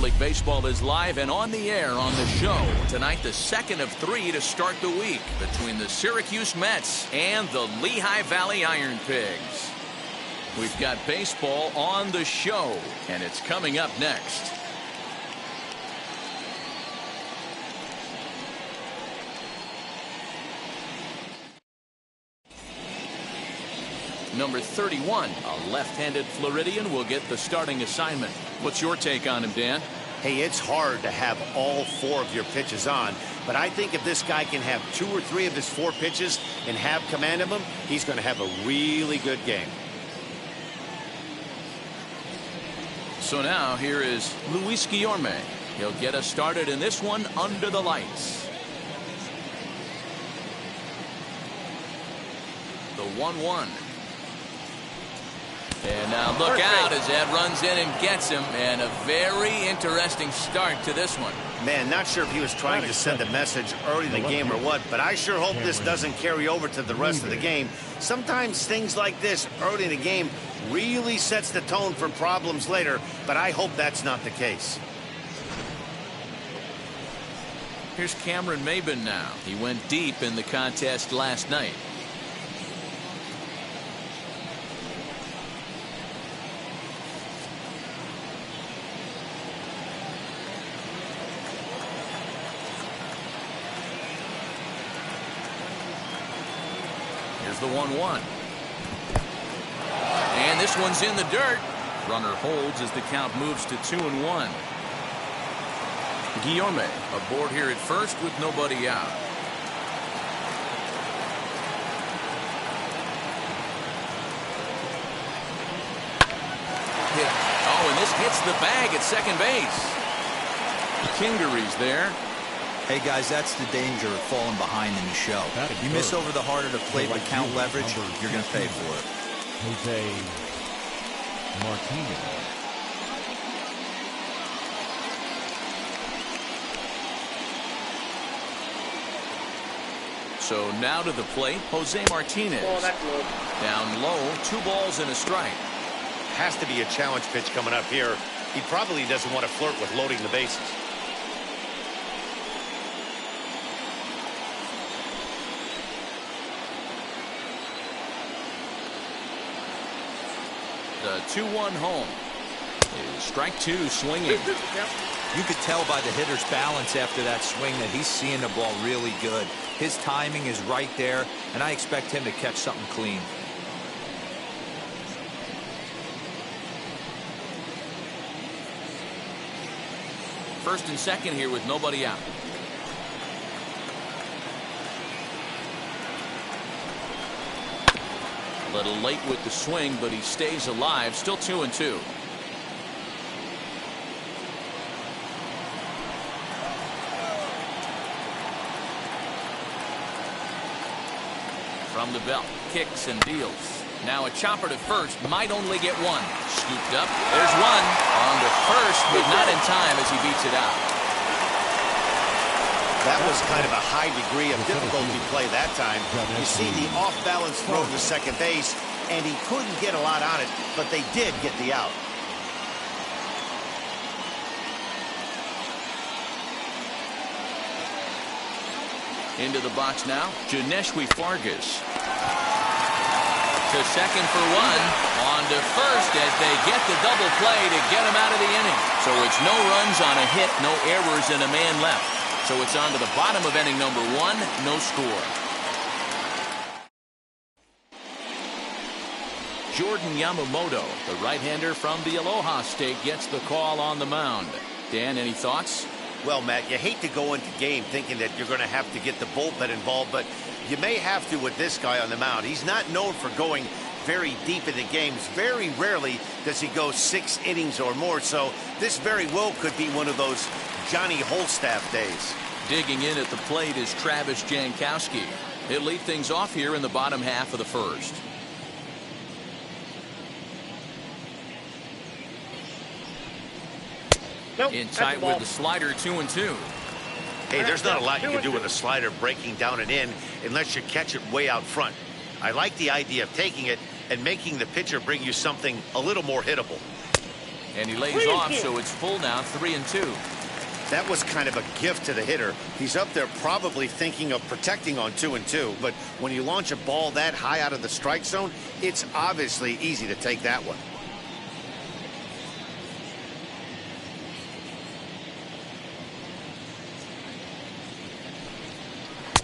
League Baseball is live and on the air on the show. Tonight, the second of 3 to start the week between the Syracuse Mets and the Lehigh Valley Ironpigs. We've got baseball on the show, and it's coming up next. Number 31, a left-handed Floridian, will get the starting assignment. What's your take on him, Dan? Hey, it's hard to have all 4 of your pitches on, but I think if this guy can have 2 or 3 of his 4 pitches and have command of them, he's going to have a really good game. So now here is Luis Guillorme. He'll get us started in this one under the lights. The 1-1. And now look out as Ed runs in and gets him, and a very interesting start to this one. Man, not sure if he was trying to send a message early in the game or what, but I sure hope this doesn't carry over to the rest of the game. Sometimes things like this early in the game really sets the tone for problems later, but I hope that's not the case. Here's Cameron Maben now. He went deep in the contest last night. Here's the 1-1. And this one's in the dirt. Runner holds as the count moves to 2-1. Guillorme aboard here at first with nobody out. Hit. Oh, and this hits the bag at second base. Kingery's there. Hey guys, that's the danger of falling behind in the show. You miss over the harder to plate with count leverage, you're going to pay for it. Jose Martinez. So now to the plate, Jose Martinez. Down low, 2 balls and a strike. Has to be a challenge pitch coming up here. He probably doesn't want to flirt with loading the bases. The 2-1 home. Is strike 2 swinging. You could tell by the hitter's balance after that swing that he's seeing the ball really good. His timing is right there, and I expect him to catch something clean. First and second here with nobody out. A little late with the swing, but he stays alive. Still 2-2. From the belt, kicks and deals. Now a chopper to first, might only get one. Scooped up, there's one. On to first, but not in time as he beats it out. That was kind of a high degree of difficulty play that time. You see the off-balance throw to second base, and he couldn't get a lot on it, but they did get the out. Into the box now, Janeshwi Fargas. To second for one. On to first as they get the double play to get him out of the inning. So it's no runs on a hit, no errors, and a man left. So it's on to the bottom of inning number 1, no score. Jordan Yamamoto, the right-hander from the Aloha State, gets the call on the mound. Dan, any thoughts? Well, Matt, you hate to go into game thinking that you're going to have to get the bullpen involved, but you may have to with this guy on the mound. He's not known for going very deep into games. Very rarely does he go 6 innings or more, so this very well could be one of those Johnny Holstaff days. Digging in at the plate is Travis Jankowski. He'll lead things off here in the bottom half of the first. Nope, in tight with the slider, 2-2. Hey, there's not a lot you can do with a slider breaking down and in unless you catch it way out front. I like the idea of taking it and making the pitcher bring you something a little more hittable. And he lays off, so it's full now, 3-2. That was kind of a gift to the hitter. He's up there probably thinking of protecting on 2-2, but when you launch a ball that high out of the strike zone, it's obviously easy to take that one.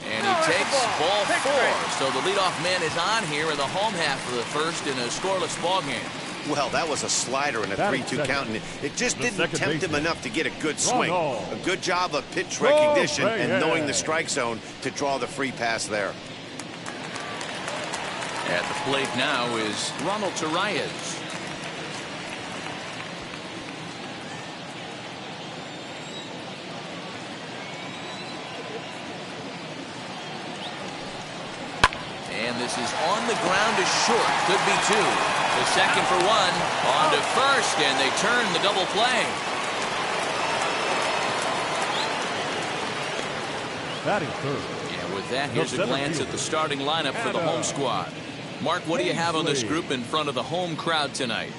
And he takes ball 4. So the leadoff man is on here in the home half of the first in a scoreless ball game. Well, that was a slider in a 3-2 count, and it just didn't tempt him enough to get a good swing. A good job of pitch recognition and knowing the strike zone to draw the free pass there. At the plate now is Ronald Torreyes. And this is on the ground to short. Could be 2. The second for 1. On to first, and they turn the double play. Batting third. And with that, here's a glance at the starting lineup for the home squad. Mark, what do you have on this group in front of the home crowd tonight?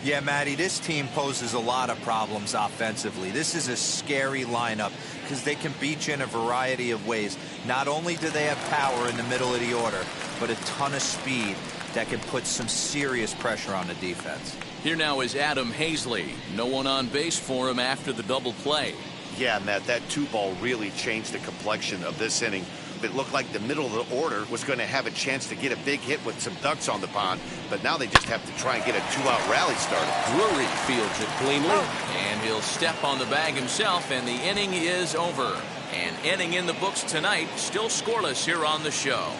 Yeah, Matty, this team poses a lot of problems offensively. This is a scary lineup because they can beat you in a variety of ways. Not only do they have power in the middle of the order, but a ton of speed that can put some serious pressure on the defense. Here now is Adam Hazley. No one on base for him after the double play. Yeah, Matt, that 2-ball really changed the complexion of this inning. It looked like the middle of the order was going to have a chance to get a big hit with some ducks on the pond, but now they just have to try and get a 2-out rally started. Drury fields it cleanly, and he'll step on the bag himself, and the inning is over. An inning in the books tonight, still scoreless here on the show.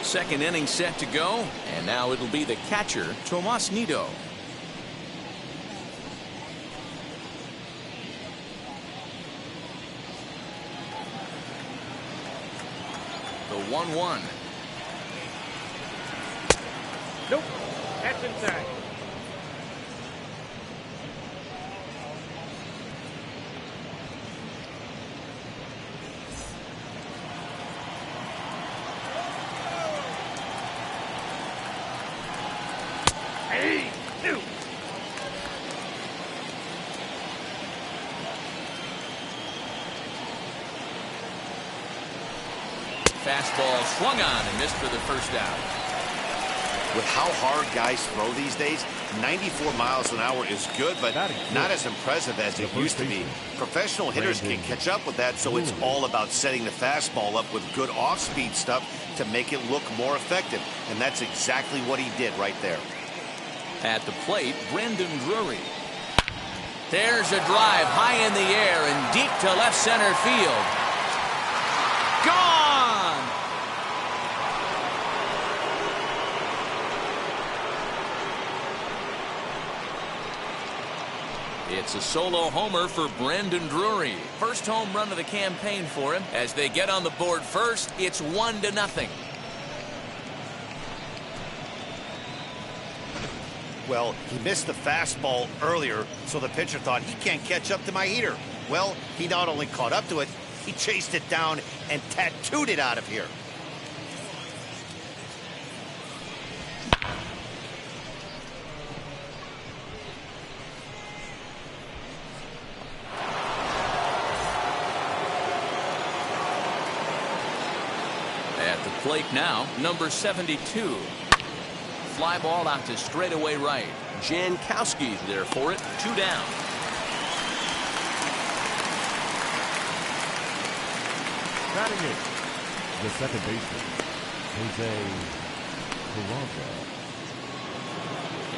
Second inning set to go, and now it'll be the catcher, Tomas Nido. The 1-1. Nope. That's inside. Hey, two. Fastball swung on and missed for the first out. With how hard guys throw these days, 94 miles an hour is good, but not as impressive as it used to be. Professional hitters can catch up with that, so it's all about setting the fastball up with good off-speed stuff to make it look more effective, and that's exactly what he did right there. At the plate, Brendan Drury. There's a drive high in the air and deep to left center field. Gone! It's a solo homer for Brendan Drury. First home run of the campaign for him. As they get on the board first, it's 1-0. Well, he missed the fastball earlier, so the pitcher thought he can't catch up to my heater. Well, he not only caught up to it, he chased it down and tattooed it out of here. At the plate now, number 72. Fly ball out to straightaway right. Jankowski's there for it. 2 down. Batting it, the second baseman, Jose Peraza.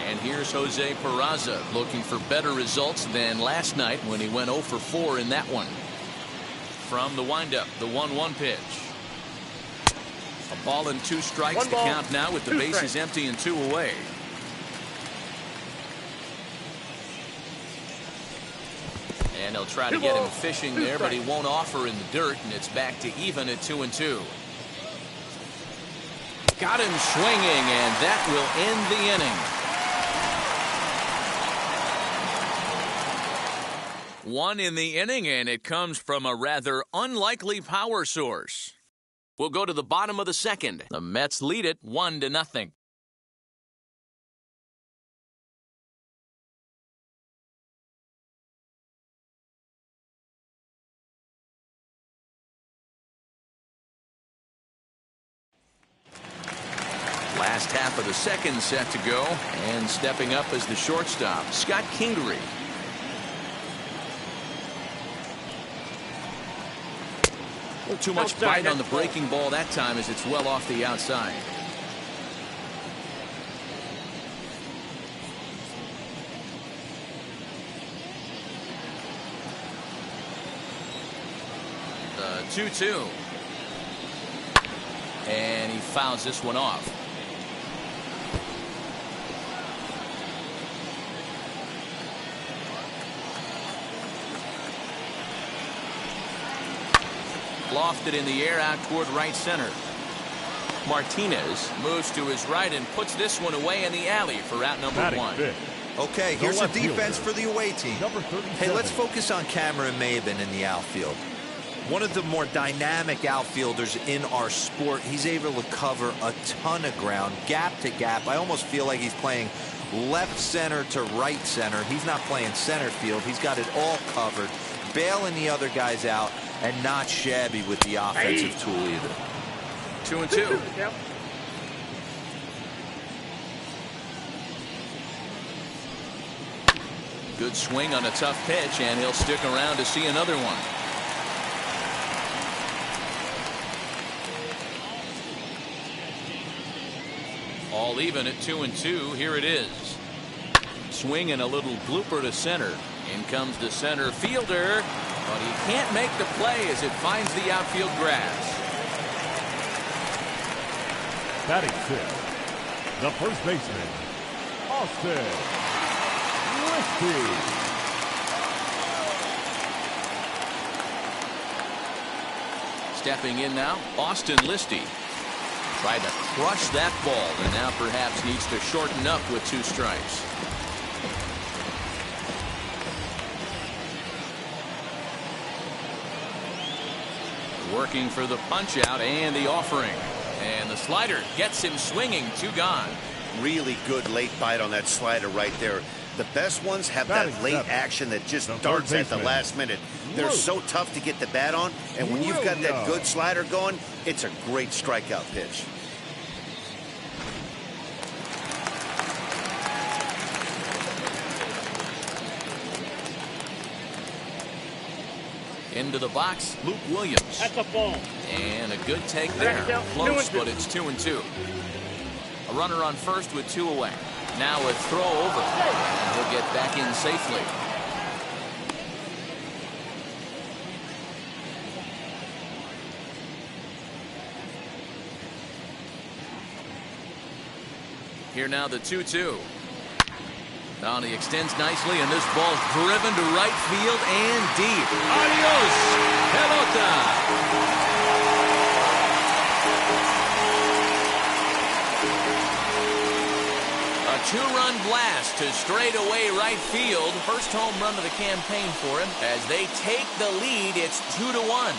And here's Jose Peraza looking for better results than last night when he went 0 for 4 in that one. From the windup, the 1-1 pitch. A ball and 2 strikes to count now with the bases empty and 2 away. And they'll try to get him fishing there, but he won't offer in the dirt, and it's back to even at 2-2. Got him swinging, and that will end the inning. 1 in the inning, and it comes from a rather unlikely power source. We'll go to the bottom of the second. The Mets lead it 1-0. last half of the second set to go, and stepping up as the shortstop, Scott Kingery. A little too much bite on the breaking ball that time as it's well off the outside. The 2-2. And he fouls this one off. Lofted in the air out toward right center. Martinez moves to his right and puts this one away in the alley for out number one. Okay, here's a defense for the away team. Hey, let's focus on Cameron Maben in the outfield. One of the more dynamic outfielders in our sport. He's able to cover a ton of ground, gap to gap. I almost feel like he's playing left center to right center. He's not playing center field. He's got it all covered, bailing the other guys out, and not shabby with the offensive tool either. 2-2. Yep. Good swing on a tough pitch, and he'll stick around to see another one. All even at 2-2. Here it is. Swing and a little blooper to center. In comes the center fielder, but he can't make the play as it finds the outfield grass. Batting fifth, the first baseman, Austin Whiskey. Stepping in now, Austin Listy. Tried to crush that ball and now perhaps needs to shorten up with 2 strikes. Working for the punch out and the offering. And the slider gets him swinging. 2 gone. Really good late bite on that slider right there. The best ones have that late action that just darts at the last minute. They're so tough to get the bat on, and when you've got that good slider going, it's a great strikeout pitch. Into the box, Luke Williams. That's a ball. And a good take there. Close, but it's 2-2. A runner on first with 2 away. Now a throw over. And he'll get back in safely. Here now the 2-2. Now he extends nicely, and this ball's driven to right field and deep. Adios, pelota. A 2-run blast to straightaway right field. First home run of the campaign for him. As they take the lead, it's 2-1.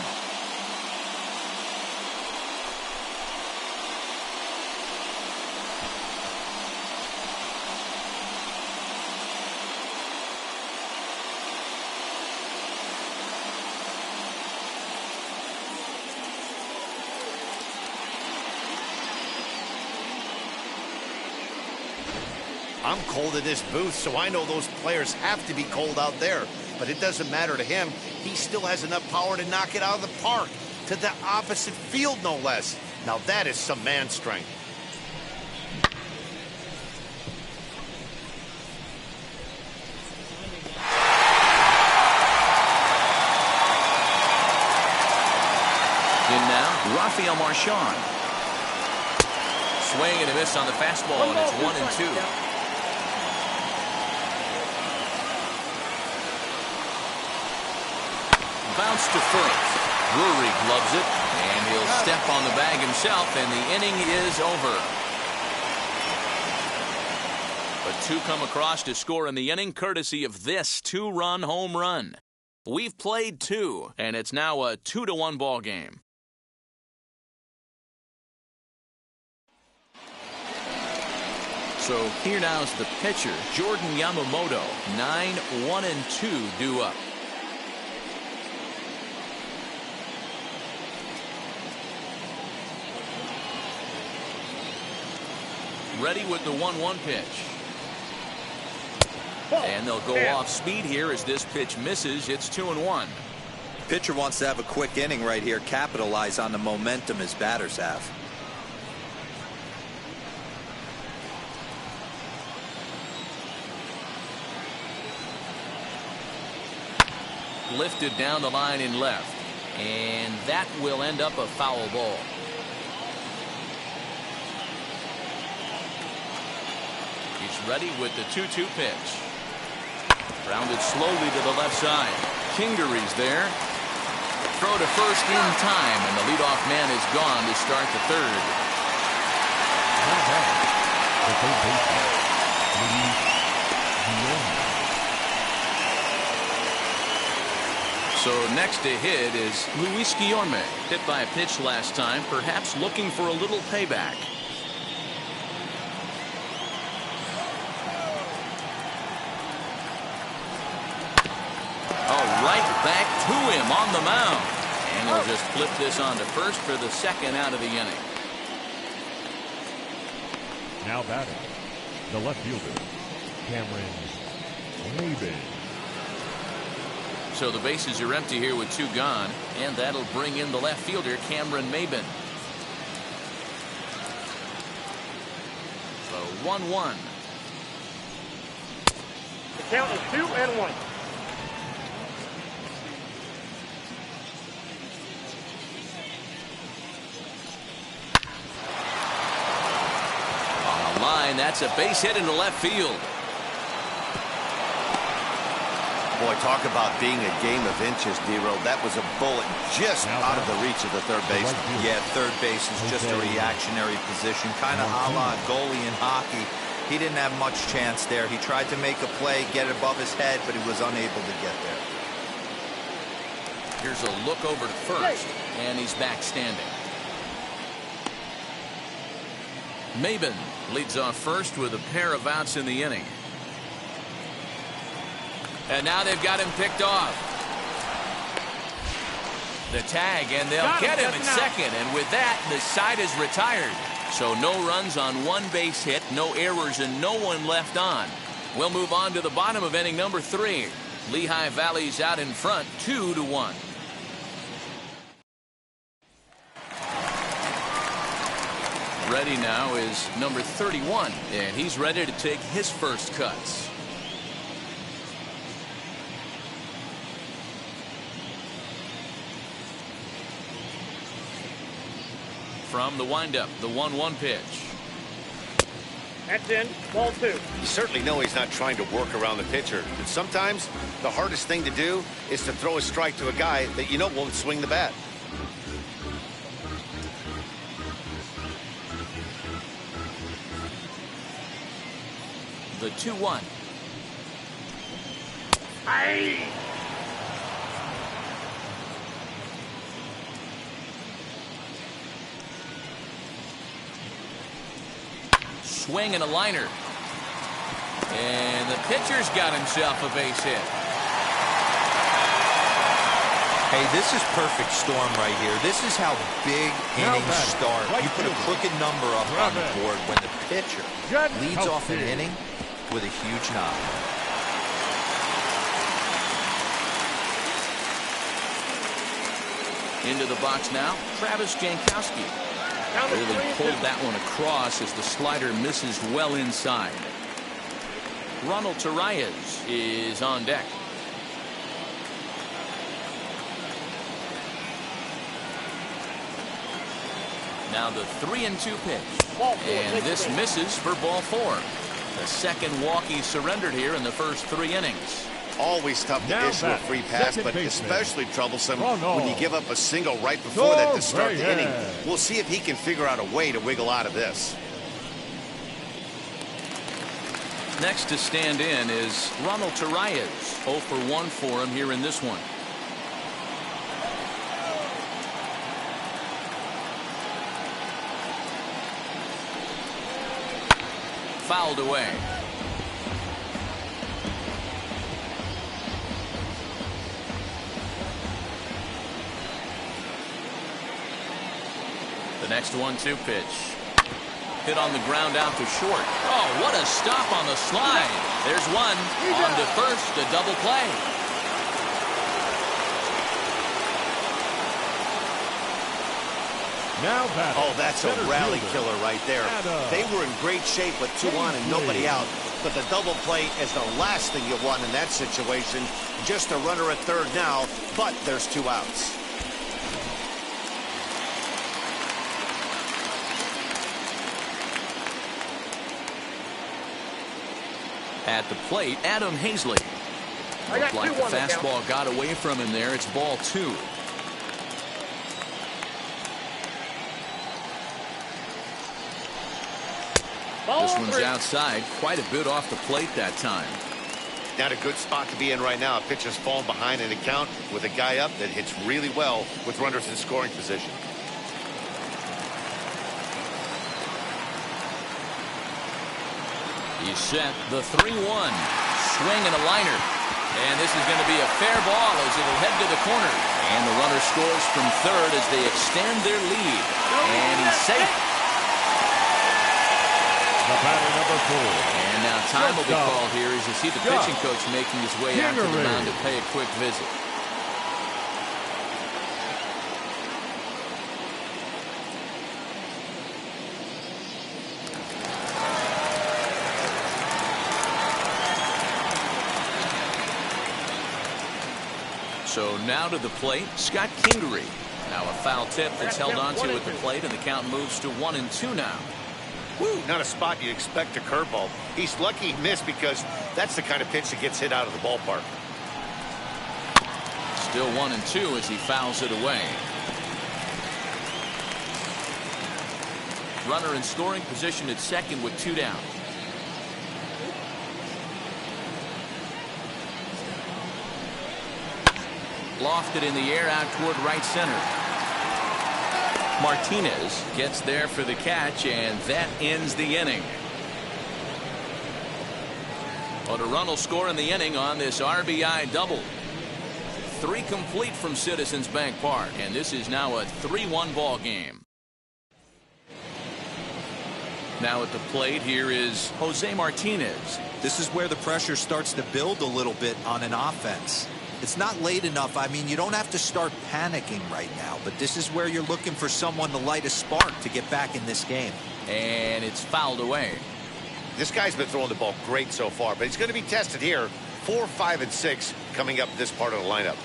I'm cold in this booth, so I know those players have to be cold out there. But it doesn't matter to him. He still has enough power to knock it out of the park. To the opposite field, no less. Now that is some man strength. In now, Rafael Marchand. Swing and a miss on the fastball, and it's 1-2. Bounce to first. Drury gloves it, and he'll step on the bag himself, and the inning is over. But 2 come across to score in the inning, courtesy of this 2-run home run. We've played 2, and it's now a 2-1 ball game. So here now's the pitcher, Jordan Yamamoto. 9-1-2 due up. ready with the 1-1 pitch. And they'll go off speed here as this pitch misses. It's 2-1. Pitcher wants to have a quick inning right here, capitalize on the momentum his batters have. Lifted down the line in left, and that will end up a foul ball. He's ready with the 2-2 pitch. Grounded slowly to the left side. Kingery's there. Throw to first in time, and the leadoff man is gone to start the third. Not bad. The third baseman, Luis Guillorme. So next to hit is Luis Guillorme. Hit by a pitch last time, perhaps looking for a little payback. Right back to him on the mound. And he'll just flip this on to first for the second out of the inning. Now batting, the left fielder, Cameron Maybin. So the bases are empty here with 2 gone, and that'll bring in the left fielder, Cameron Maybin. So 1-1. The count is 2-1. Line, that's a base hit into left field. Boy, talk about being a game of inches, D-Row. That was a bullet just out of the reach of the third baseman. Yeah, third base is just a reactionary position, kind of a la goalie in hockey. He didn't have much chance there. He tried to make a play, get it above his head, but he was unable to get there. Here's a look over to first, and he's back standing. Maybin leads off first with a pair of outs in the inning. And now they've got him picked off. The tag, and they'll get him at second. And with that, the side is retired. So no runs on 1 base hit, no errors, and no one left on. We'll move on to the bottom of inning number 3. Lehigh Valley's out in front, 2-1. Ready now is number 31, and he's ready to take his first cuts. From the windup, the 1-1 pitch. That's in. Ball 2. You certainly know he's not trying to work around the pitcher. But sometimes the hardest thing to do is to throw a strike to a guy that you know won't swing the bat. The 2-1. Aye. Swing and a liner. And the pitcher's got himself a base hit. Hey, this is perfect storm right here. This is how big innings start. You put a crooked number up on the board when the pitcher leads off an inning with a huge knock. Into the box now, Travis Jankowski. Really pulled that one across as the slider misses well inside. Ronald Torreyes is on deck. Now the 3-2 pitch. And this misses for ball 4. The second walk he surrendered here in the first 3 innings. Always tough to issue a free pass, but especially troublesome when you give up a single right before that to start the inning. We'll see if he can figure out a way to wiggle out of this. Next to stand in is Ronald Torreyes. 0 for 1 for him here in this one. Fouled away. The next 1-2 pitch. Hit on the ground out to short. Oh, what a stop on the slide. There's one. On to first, a double play. Now batting. Oh, that's a center rally fielder. killer right there. They were in great shape with 2 on and nobody out. But the double play is the last thing you want in that situation. Just a runner at third now, but there's 2 outs. At the plate, Adam Hazley. Looked like the fastball got away from him there. It's ball 2. This one's outside, quite a bit off the plate that time. Not a good spot to be in right now. A pitcher's falling behind an account with a guy up that hits really well with runners in scoring position. He's set the 3-1. Swing and a liner. And this is going to be a fair ball as it'll head to the corner. And the runner scores from third as they extend their lead. And he's safe. The batter, number 4. And now time will be called here as you see the pitching coach making his way out to the mound to pay a quick visit. So now to the plate, Scott Kingery. Now a foul tip that's held onto at the plate, and the count moves to 1-2 now. Woo, not a spot you'd expect a curveball. He's lucky he missed because that's the kind of pitch that gets hit out of the ballpark. Still 1-2 as he fouls it away. Runner in scoring position at second with 2 down. Lofted in the air out toward right center. Martinez gets there for the catch, and that ends the inning. But a run will score in the inning on this RBI double. 3 complete from Citizens Bank Park, and this is now a 3-1 ball game. Now at the plate, here is Jose Martinez. This is where the pressure starts to build a little bit on an offense. It's not late enough. I mean, you don't have to start panicking right now, but this is where you're looking for someone to light a spark to get back in this game. And it's fouled away. This guy's been throwing the ball great so far, but he's going to be tested here. 4, 5, and 6 coming up this part of the lineup.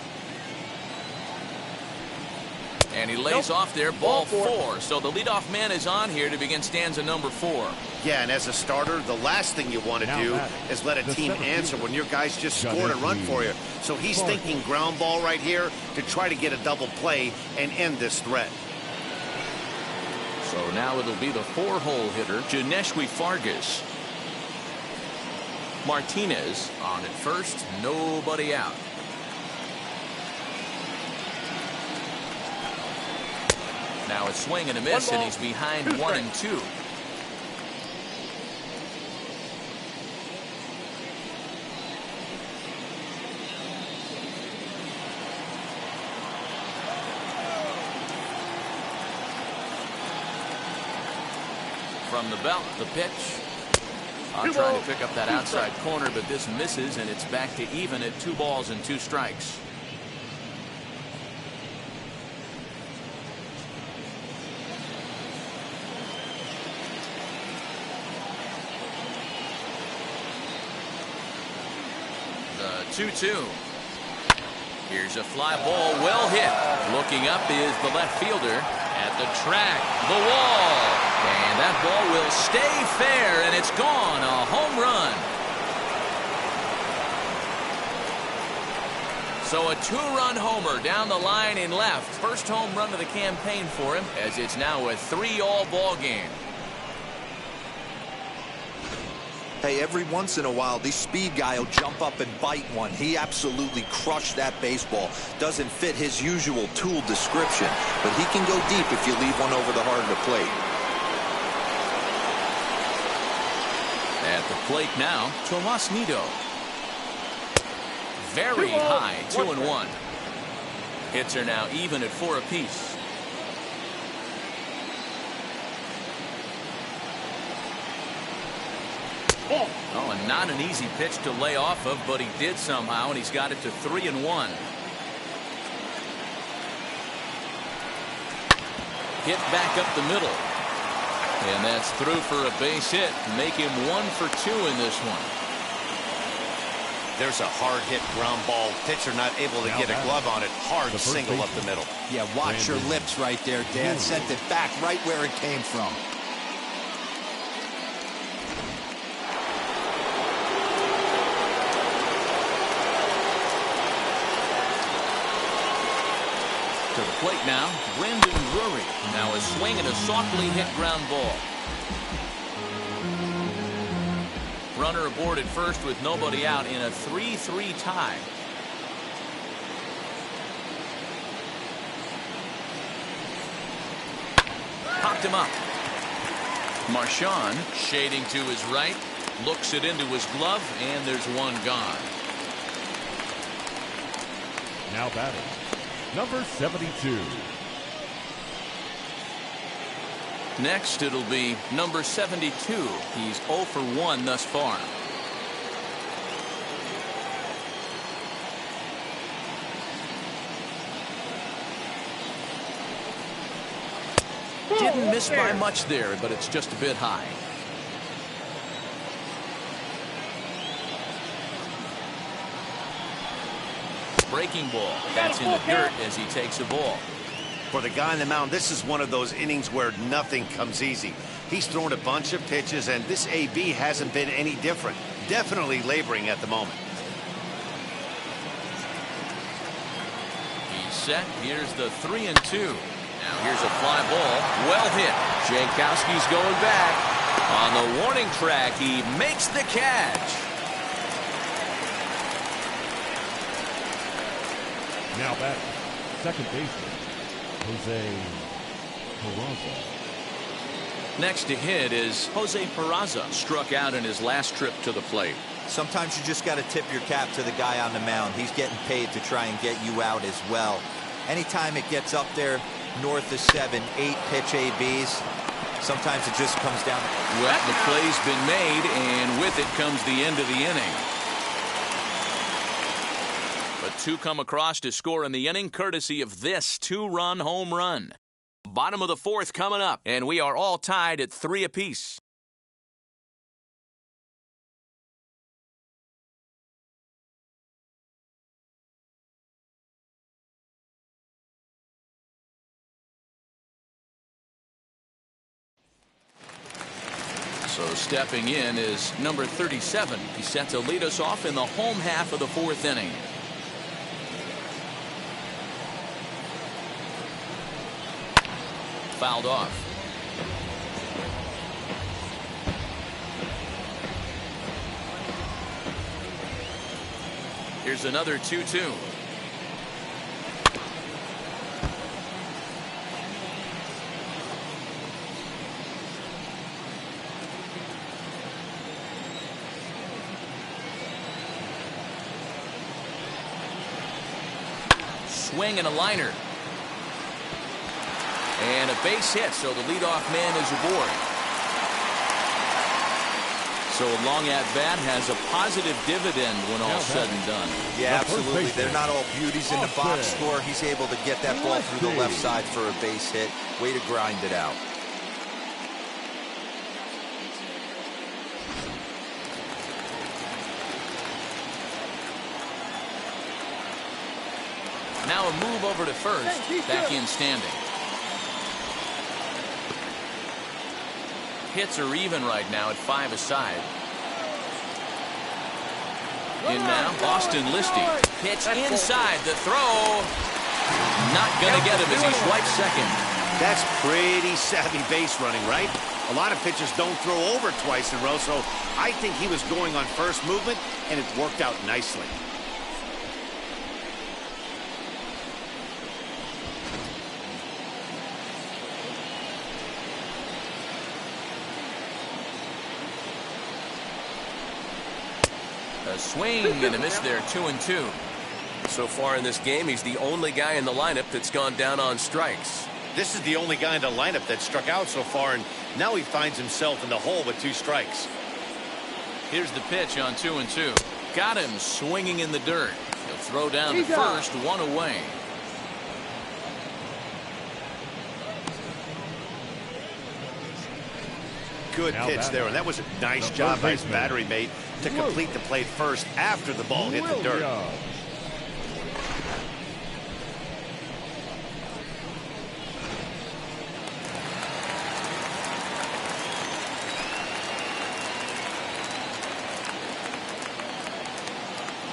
And he lays off there, ball 4. So the leadoff man is on here to begin stanza number 4. Yeah, and as a starter, the last thing you want to do is let a team answer when your guys just scored a run for you. So he's thinking ground ball right here to try to get a double play and end this threat. So now it'll be the 4-hole hitter, Janeshwi Fargas. Martinez on at first, nobody out. Now a swing and a miss, and he's behind 1-2. From the belt, the pitch. I'm trying to pick up that outside corner, but this misses, and it's back to even at 2 balls and 2 strikes. The 2-2. Here's a fly ball, well hit. Looking up is the left fielder at the track, the wall. And that ball will stay fair, and it's gone. A home run. So a 2-run homer down the line in left. First home run of the campaign for him, as it's now a 3-all ball game. Hey, every once in a while, this speed guy will jump up and bite one. He absolutely crushed that baseball. Doesn't fit his usual tool description, but he can go deep if you leave one over the heart of the plate. At the plate now, Tomas Nido. Very high, 2-1. Hits are now even at 4 apiece. Ball. Oh, and not an easy pitch to lay off of, but he did somehow, and he's got it to 3-1. Hit back up the middle. And that's through for a base hit. Make him 1 for 2 in this one. There's a hard hit ground ball. Pitcher not able to get a glove on it. Hard single up the middle. Yeah, watch your lips right there, Dan. Sent it back right where it came from. To the plate now, Brendan Drury. Now a swing and a softly hit ground ball. Runner aboard at first with nobody out in a 3-3 tie. Popped him up. Marchand shading to his right, looks it into his glove, and there's one gone. Now batting, number 72. Next, it'll be number 72. He's 0 for 1 thus far. Didn't miss by much there, but it's just a bit high. Breaking ball. That's in the dirt as he takes a ball. For the guy on the mound, this is one of those innings where nothing comes easy. He's thrown a bunch of pitches, and this AB hasn't been any different. Definitely laboring at the moment. He's set. Here's the 3-2. Now here's a fly ball. Well hit. Jankowski's going back. On the warning track, he makes the catch. Now back, second baseman, Jose Peraza. Next to hit is Jose Peraza. Struck out in his last trip to the plate. Sometimes you just got to tip your cap to the guy on the mound. He's getting paid to try and get you out as well. Anytime it gets up there north of 7, 8 pitch ABs, sometimes it just comes down. Well, the play's been made, and with it comes the end of the inning. But 2 come across to score in the inning, courtesy of this 2-run home run. Bottom of the 4th coming up, and we are all tied at 3 apiece. So stepping in is number 37. He's set to lead us off in the home half of the 4th inning. Fouled off. Here's another 2-2. Swing and a liner. And a base hit, so the leadoff man is aboard. So a long at bat has a positive dividend when all's said and done. Yeah, absolutely. They're not all beauties in the box score. He's able to get that ball through the left side for a base hit. Way to grind it out. Now a move over to first. Back in standing. Hits are even right now at 5 aside. In now, Austin Listy. Pitch inside. The throw. Not going to get him as he swipes second. That's pretty savvy base running, right? A lot of pitchers don't throw over twice in a row, so I think he was going on first movement, and it worked out nicely. A swing and a miss there, 2-2. So far in this game, he's the only guy in the lineup that's gone down on strikes. This is the only guy in the lineup that struck out so far, and now he finds himself in the hole with 2 strikes. Here's the pitch on 2-2. Got him swinging in the dirt. He'll throw down to first, one away. Good pitch there, and that was a nice job by his battery mate to complete the play first after the ball hit the dirt.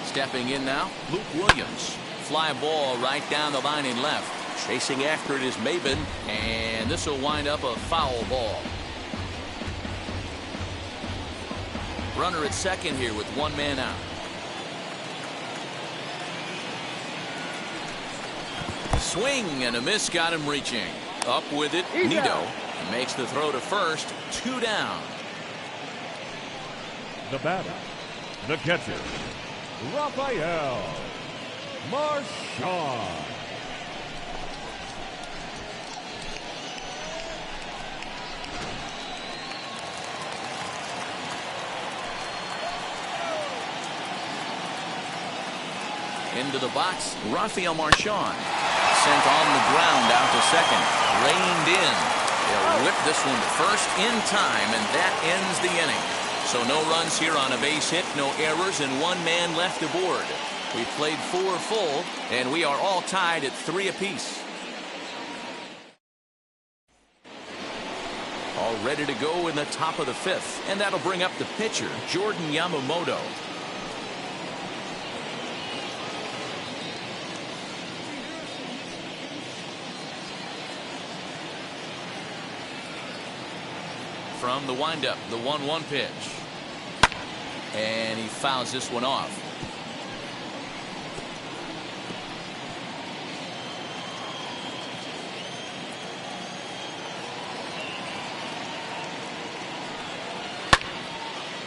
Stepping in now, Luke Williams. Fly ball right down the line in left. Chasing after it is Maben, and this will wind up a foul ball. Runner at second here with one man out. Swing and a miss, got him reaching. Up with it, Nido makes the throw to first, 2 down. The batter, the catcher, Rafael Marchand. Into the box, Rafael Marchand. Sent on the ground out to second. Reined in. They'll whip this one to first in time, and that ends the inning. So no runs here on a base hit, no errors, and one man left aboard. We played 4 full, and we are all tied at 3 apiece. All ready to go in the top of the 5th, and that'll bring up the pitcher, Jordan Yamamoto. From the windup, the 1-1 pitch. And he fouls this one off.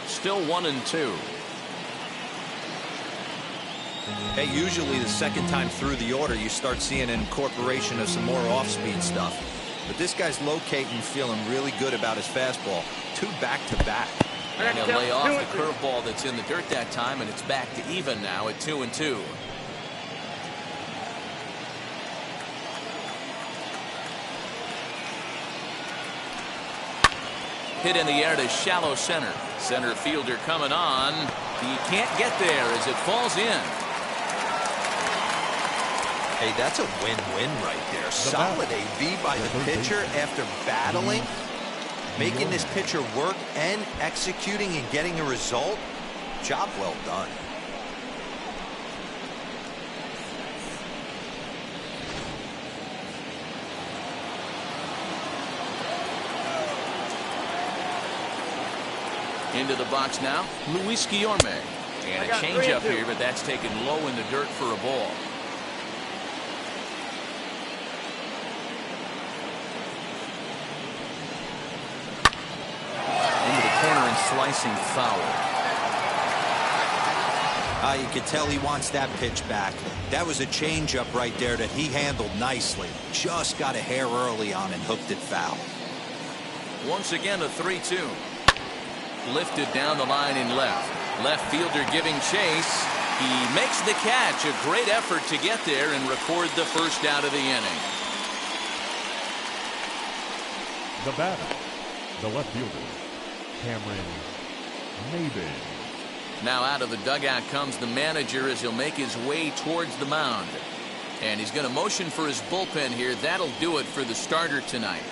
Still 1-2. Hey, usually the second time through the order, you start seeing an incorporation of some more off-speed stuff. But this guy's locating, feeling really good about his fastball. 2 back-to-back. And he'll lay off the curveball that's in the dirt that time, and it's back to even now at 2-2. Hit in the air to shallow center. Center fielder coming on. He can't get there as it falls in. Hey, that's a win-win right there. Solid AB by the pitcher after battling, making this pitcher work and executing and getting a result. Job well done. Into the box now, Luis Guillorme. And a changeup here, but that's taken low in the dirt for a ball. Slicing foul. You can tell he wants that pitch back. That was a changeup right there that he handled nicely. Just got a hair early on and hooked it foul. Once again, a 3-2. Lifted down the line in left. Left fielder giving chase. He makes the catch. A great effort to get there and record the first out of the inning. The batter, the left fielder, Cameron Maben. Now out of the dugout comes the manager as he'll make his way towards the mound. And he's going to motion for his bullpen here. That'll do it for the starter tonight.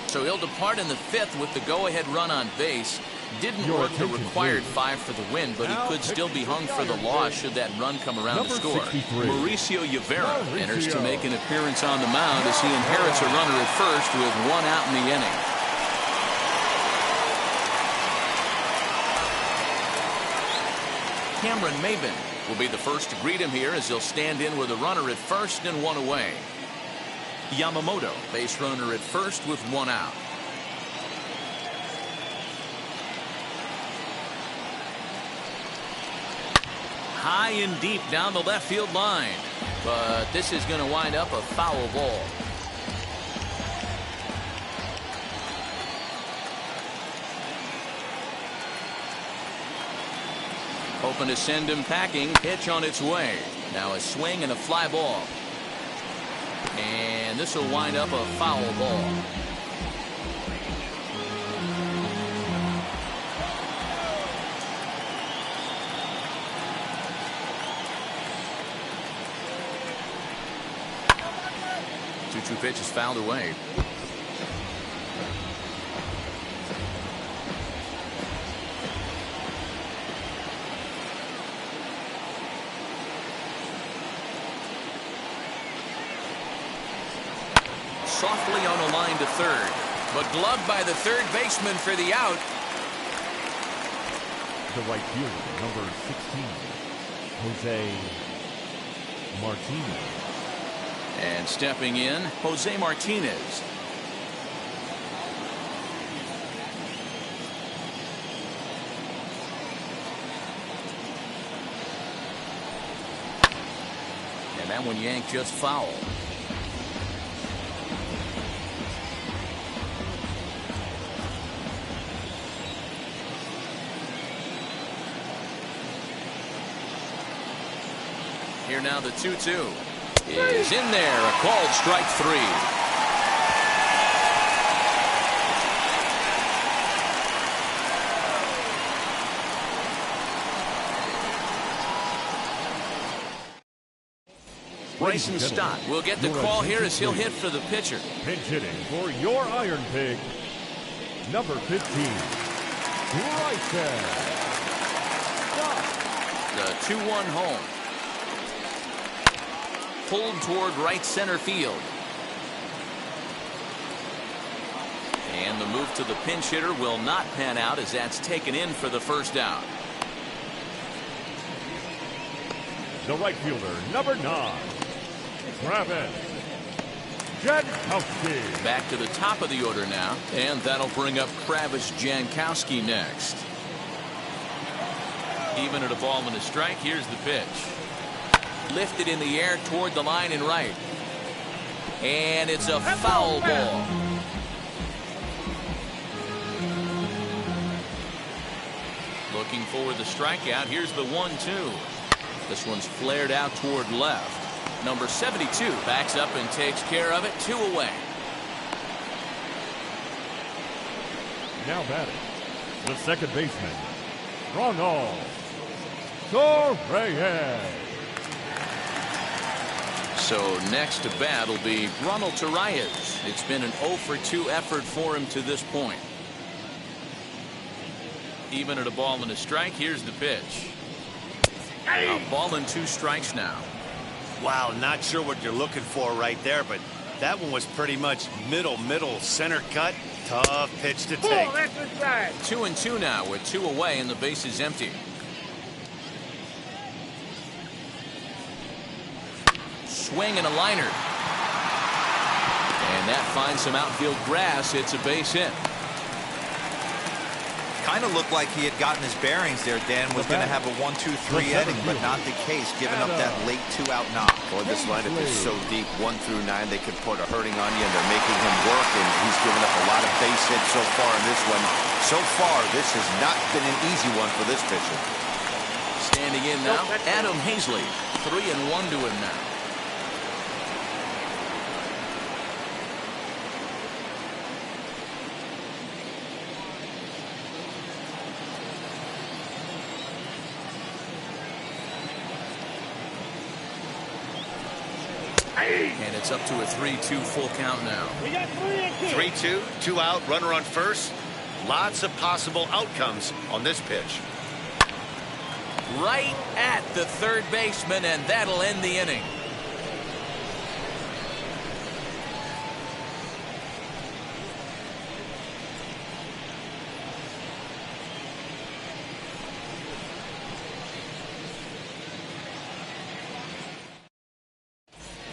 So he'll depart in the 5th with the go-ahead run on base. Didn't work the required 5 for the win, but he could still be hung for the loss should that run come around to score. Mauricio Rivera enters to make an appearance on the mound as he inherits a runner at first with 1 out in the inning. Cameron Maben will be the first to greet him here as he'll stand in with a runner at first and 1 away. Yamamoto, base runner at first with 1 out. High and deep down the left field line. But this is going to wind up a foul ball. hoping to send him packing. Pitch on its way. Now a swing and a fly ball. And this will wind up a foul ball. Two pitches fouled away. Softly on a line to third, but gloved by the third baseman for the out. The right fielder, number 16, Jose Martinez. And stepping in, Jose Martinez. And that one yanked just foul. Here now the 2-2. Is in there, a called strike 3. Bryson Stott will get the call here as he'll hit for the pitcher. Pinch hitting for your Iron Pig, number 15, Bryson Stott. The 2-1 home. Pulled toward right center field. And the move to the pinch hitter will not pan out as that's taken in for the first out. The right fielder, number 9, Travis Jankowski. Back to the top of the order now, and that'll bring up Travis Jankowski next. Even at a ball and a strike, here's the pitch. Lifted in the air toward the line and right. And it's a foul ball. Looking for the strikeout. Here's the 1-2. This one's flared out toward left. Number 72 backs up and takes care of it. 2 away. Now batting, the second baseman, Ronald Torreyes. So next to bat will be Ronald Torreyes. It's been an 0-for-2 effort for him to this point. Even at a ball and a strike, here's the pitch. A ball and 2 strikes now. Wow, not sure what you're looking for right there, but that one was pretty much middle center cut. Tough pitch to take. 2-2 now with 2 away and the base is empty. Swing and a liner. And that finds some outfield grass. It's a base hit. Kind of looked like he had gotten his bearings there. Dan was going to have a 1-2-3 inning, but not the case, giving up that late 2-out knock. Boy, this lineup is so deep, 1 through 9, they could put a hurting on you, and they're making him work, and he's given up a lot of base hits so far in this one. So far, this has not been an easy one for this pitcher. Standing in now, Adam Hazley. 3-1 to him now. And it's up to a 3-2 full count now. 3-2, 2 out, runner on first. Lots of possible outcomes on this pitch. Right at the third baseman, and that'll end the inning.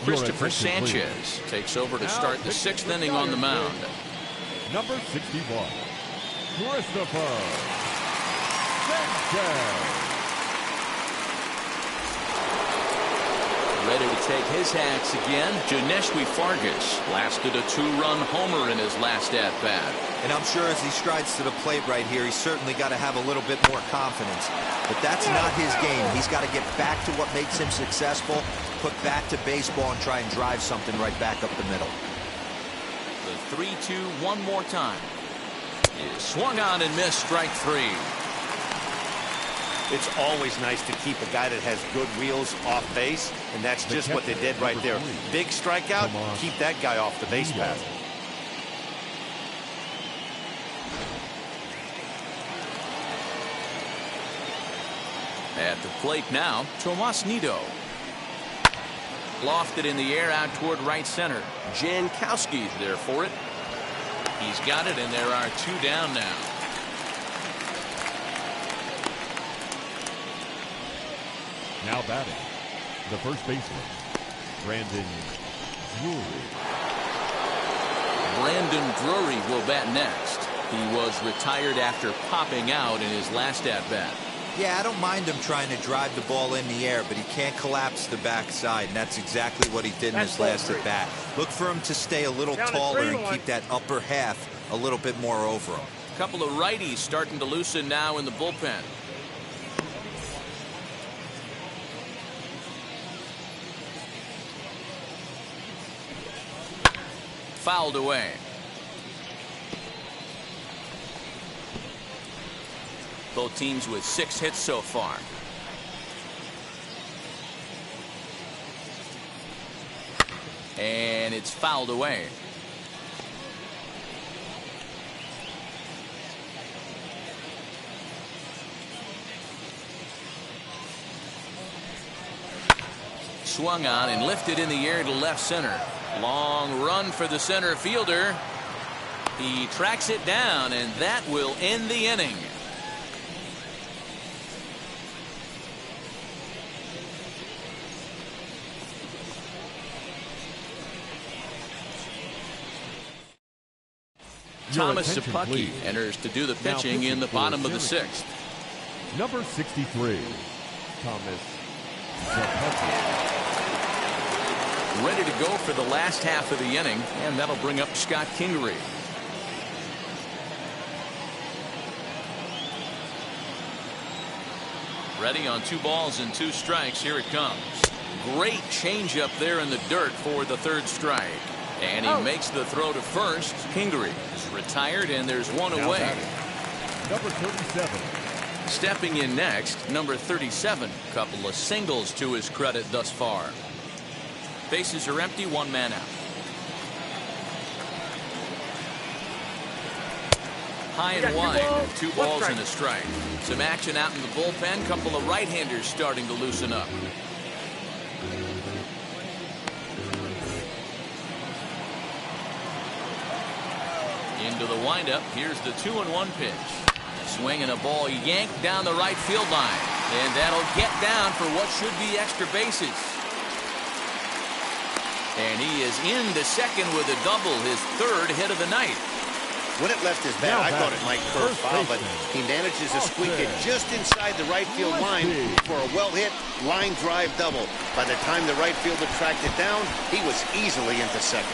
Christopher Sanchez takes over to start the 6th inning on the mound. Number 61, Christopher Sanchez. Ready to take his hacks again. Janesh Fargas lasted a 2-run homer in his last at-bat. And I'm sure as he strides to the plate right here, he's certainly got to have a little bit more confidence. But that's not his game. He's got to get back to what makes him successful, put bat to baseball, and try and drive something right back up the middle. The 3-2 one more time. Is swung on and missed, strike 3. It's always nice to keep a guy that has good wheels off base, and that's just what they did right there. Big strikeout, keep that guy off the base path. At the plate now, Tomas Nido. Lofted in the air out toward right center. Jankowski's there for it. He's got it, and there are 2 down now. Now batting, the first baseman, Brandon Drury. Brandon Drury will bat next. He was retired after popping out in his last at-bat. Yeah, I don't mind him trying to drive the ball in the air, but he can't collapse the backside, and that's exactly what he did in his last at-bat. Look for him to stay a little taller and keep that upper half a little bit more over him. A couple of righties starting to loosen now in the bullpen. Fouled away. Both teams with 6 hits so far. And it's fouled away. Swung on and lifted in the air to left center. Long run for the center fielder. He tracks it down, and that will end the inning. Thomas Szapucki enters to do the pitching in the bottom of the 6th. Number 63, Thomas Szapucki. Ready to go for the last half of the inning, and that'll bring up Scott Kingery. Ready on 2 balls and 2 strikes. Here it comes. Great changeup there in the dirt for the 3rd strike. And he makes the throw to first. Kingery is retired, and there's 1 away. Number 37. Stepping in next, number 37. Couple of singles to his credit thus far. Bases are empty, 1 man out. High and wide, 2 balls and a strike. Some action out in the bullpen. Couple of right-handers starting to loosen up. Into the windup. Here's the 2-1 pitch. Swing and a ball yanked down the right field line. And that'll get down for what should be extra bases. And he is into second with a double, his 3rd hit of the night. When it left his bat, I thought it might curve foul, but he manages to squeak it just inside the right field line for a well-hit line drive double. By the time the right fielder tracked it down, he was easily into second.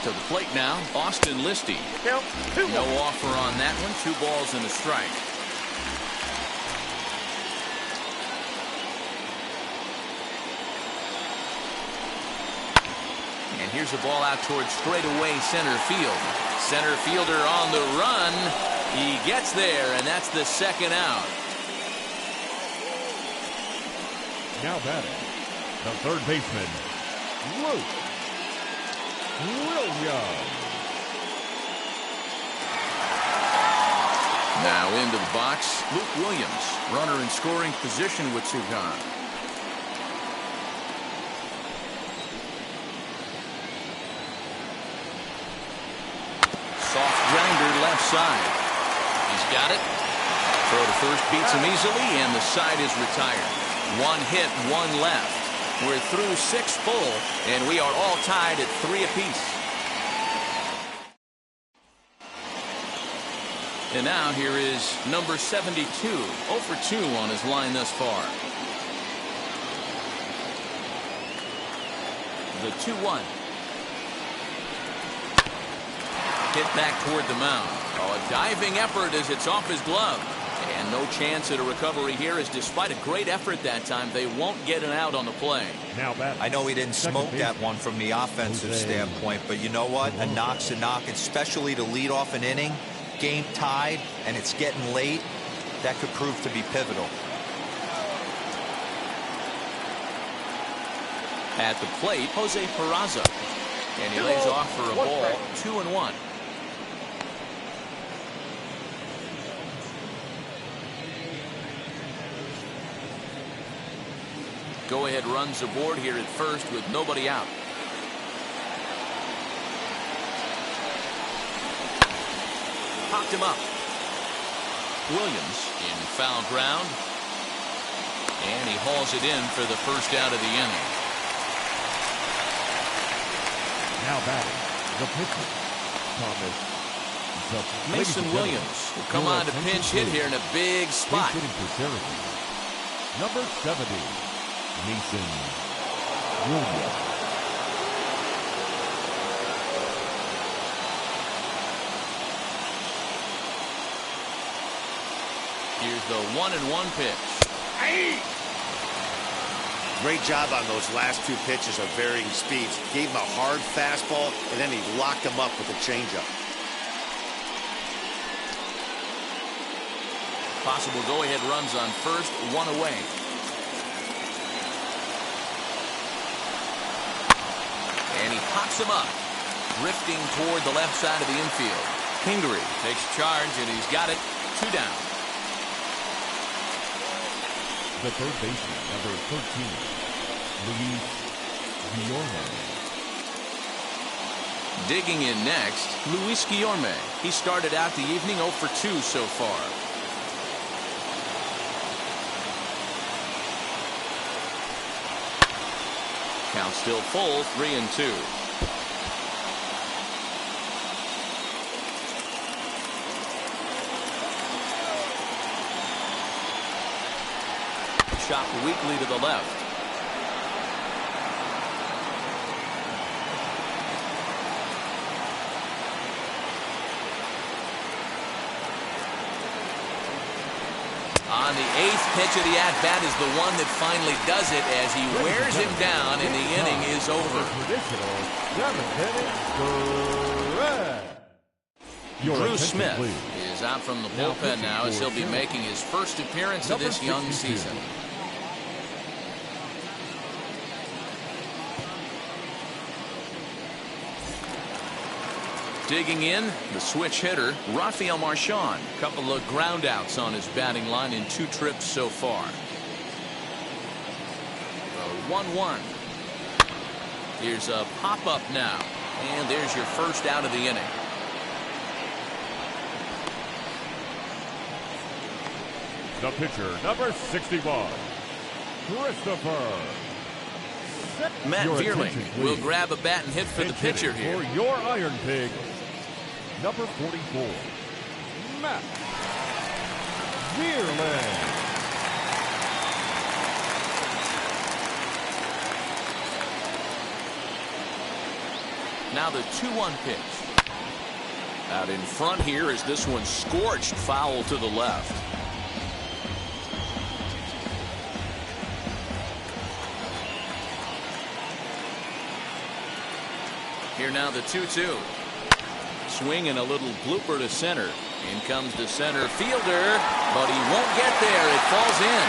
To the plate now, Austin Listy. No offer on that one. 2 balls and a strike. And here's a ball out towards straightaway center field. Center fielder on the run. He gets there, and that's the 2nd out. Now batting, the 3rd baseman, Luke Williams. Now into the box, Luke Williams, runner in scoring position with 2 gone. Soft grounder left side. He's got it. Throw to first beats him easily, and the side is retired. 1 hit, 1 left. We're through 6 full, and we are all tied at 3 apiece. And now here is number 72, 0 for 2 on his line thus far. The 2-1. Hit back toward the mound. Oh, a diving effort as it's off his glove. And no chance at a recovery here, as despite a great effort that time, they won't get an out on the play. Now I know he didn't smoke that one from the offensive standpoint, but you know what? A knock's a knock, especially to lead off an inning, game tied, and it's getting late. That could prove to be pivotal. At the plate, Jose Peraza. And he lays off for a ball, 2-1. Go-ahead runs aboard here at first with nobody out. Popped him up. Williams in foul ground. And he hauls it in for the first out of the inning. Now batting, the pitcher, Thomas. Mason Williams will come on to pinch hit here in a big spot. Number 70, Mason Williams. Here's the 1-1 pitch. Great job on those last two pitches of varying speeds. Gave him a hard fastball, and then he locked him up with a changeup. Possible go-ahead runs on first, one away. And he pops him up, drifting toward the left side of the infield. Kingery takes charge, and he's got it, 2 down. The third baseman, number 13, Luis Guillorme. Digging in next, Luis Guillorme. He started out the evening 0 for 2 so far. Count still full, 3-2. Chopped weakly to the left. On the 8th pitch of the at-bat is the one that finally does it as he wears him down and the inning is over. Drew Smith is out from the bullpen now as he'll be making his first appearance of this young season. Digging in, the switch hitter, Rafael Marchand. A couple of ground outs on his batting line in 2 trips so far. The 1-1. Here's a pop-up now. And there's your first out of the inning. The pitcher, number 61, Christopher. Matt Vierling will grab a bat and hit for the pitcher here. For your Iron Pig, number 44, Matt Vierling. Now the 2-1 pitch. Out in front here is this one scorched foul to the left. Here now the 2-2. Swing and a little blooper to center. In comes the center fielder, but he won't get there. It falls in.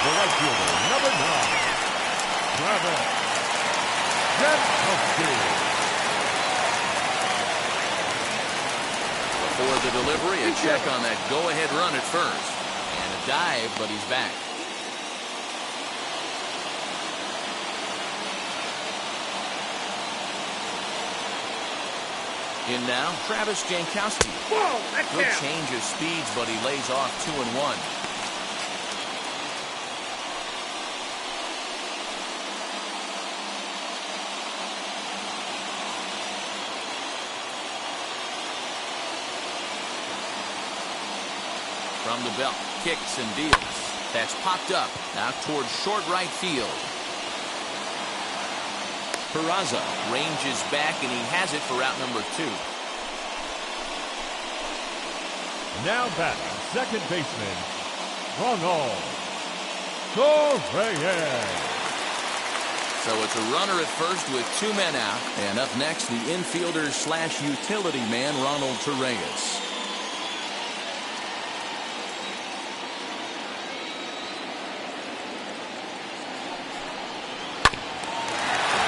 The right fielder, number 9, Travis Jankowski. Before the delivery, a check on that go-ahead run at first. And a dive, but he's back. In now, Travis Jankowski. Good change of speeds, but he lays off 2-1. From the belt, kicks and deals. That's popped up out towards short right field. Peraza ranges back, and he has it for out number 2. Now batting, second baseman, Ronald Torreyes. So it's a runner at first with 2 men out. And up next, the infielder / utility man, Ronald Torreyes.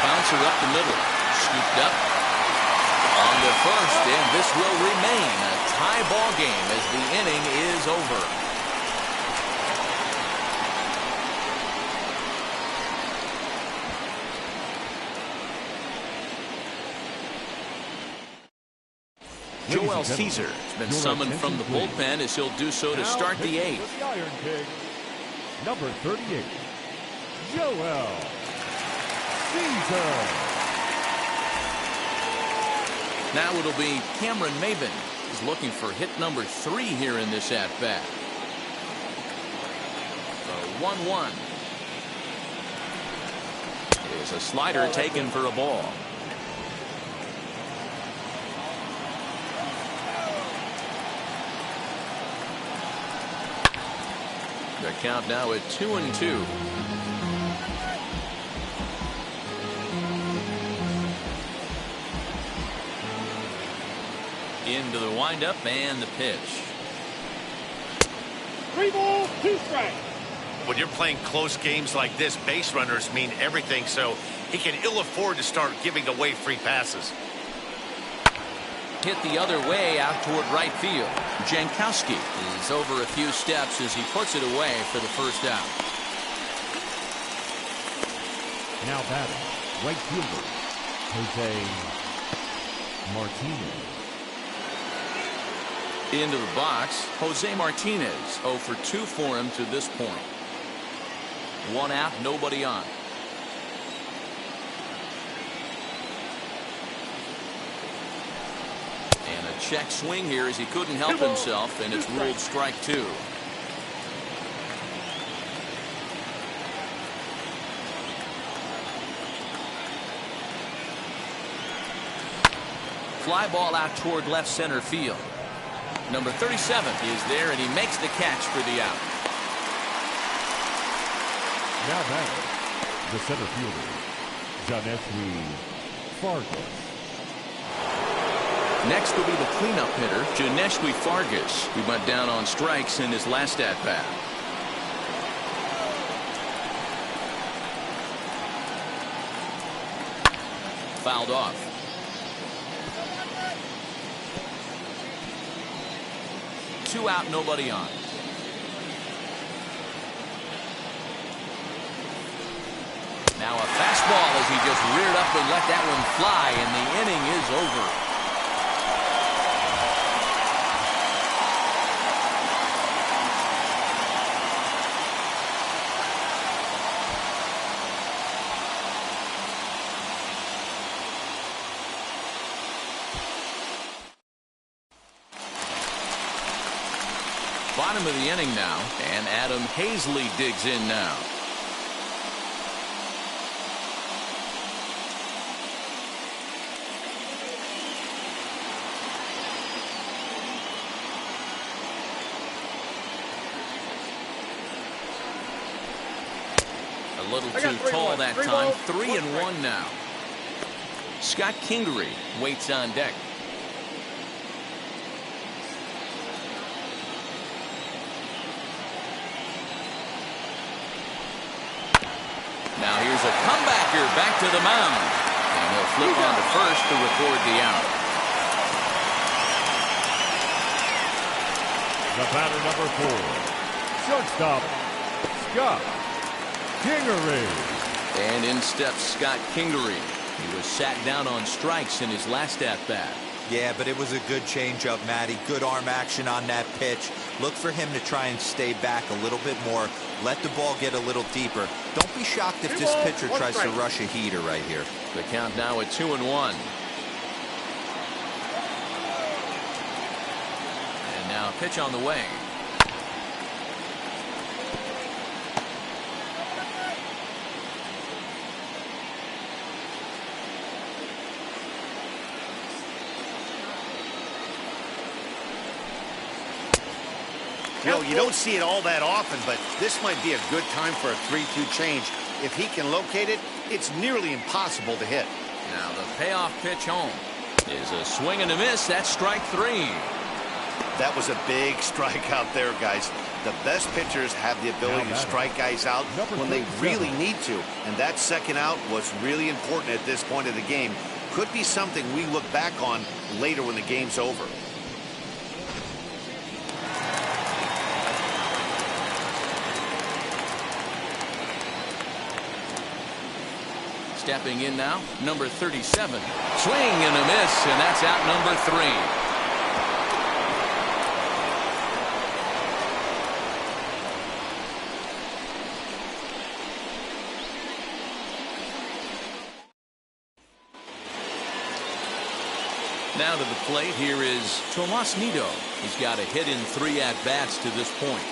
Bouncer up the middle. Scooped up. On to first, and this will remain a tie ball game as the inning is over. Joel Caesar has been summoned from the bullpen as he'll do so to start the 8th. The Ironpigs, number 38, Joel Caesar. Now it'll be Cameron Maben. He's looking for hit number 3 here in this at-bat. The 1-1. Is a slider taken for a ball. The count now at 2-2. Into the windup and the pitch. 3 balls, 2 strikes. When you're playing close games like this, base runners mean everything, so he can ill afford to start giving away free passes. Hit the other way out toward right field. Jankowski is over a few steps as he puts it away for the first out. Now batting, right fielder, Jose Martinez. Into the box, Jose Martinez. 0 for 2 for him to this point. 1 out, nobody on. And a check swing here as he couldn't help himself, and it's ruled strike 2. Fly ball out toward left center field. Number 37 is there, and he makes the catch for the out. Now batting, the center fielder, Janeswi Fargas. Next will be the cleanup hitter, Janeshwi Fargas, who went down on strikes in his last at-bat. Fouled off. Two out, nobody on. Now a fastball as he just reared up and let that one fly, and the inning is over. Bottom of the inning now, and Adam Hazley digs in now. A little too tall that time. 3-1 now. Scott Kingery waits on deck. Now here's a comebacker back to the mound. And he'll flip on to first to record the out. The batter number 4, shortstop, Scott Kingery. And in steps Scott Kingery. He was sat down on strikes in his last at-bat. Yeah, but it was a good changeup, Matty. Good arm action on that pitch. Look for him to try and stay back a little bit more. Let the ball get a little deeper. Don't be shocked if this pitcher tries to rush a heater right here. The count now at 2-1. And now pitch on the way. You know, you don't see it all that often, but this might be a good time for a 3-2 change. If he can locate it, it's nearly impossible to hit. Now the payoff pitch home is a swing and a miss. That's strike 3. That was a big strikeout there, guys. The best pitchers have the ability to strike guys out when they really need to. And that second out was really important at this point of the game. Could be something we look back on later when the game's over. Stepping in now, number 37. Swing and a miss, and that's out number 3. Now to the plate, here is Tomas Nido. He's got a hit in 3 at-bats to this point.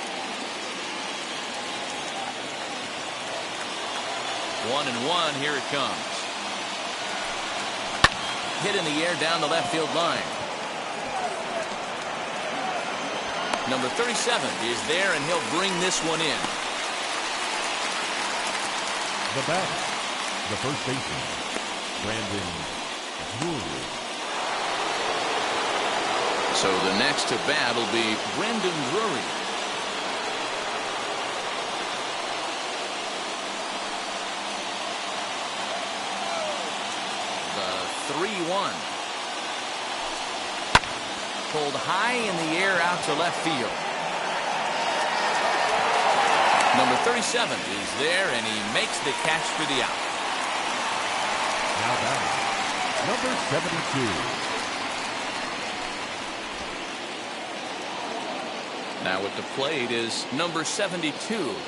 1-1, here it comes. Hit in the air down the left field line. Number 37 is there, and he'll bring this one in. The batter, the first baseman, Brandon Drury. So the next to bat will be Brandon Drury. The 3-1. Pulled high in the air out to left field. Number 37 is there, and he makes the catch for the out. Now batting, number 72. Now at the plate is number 72.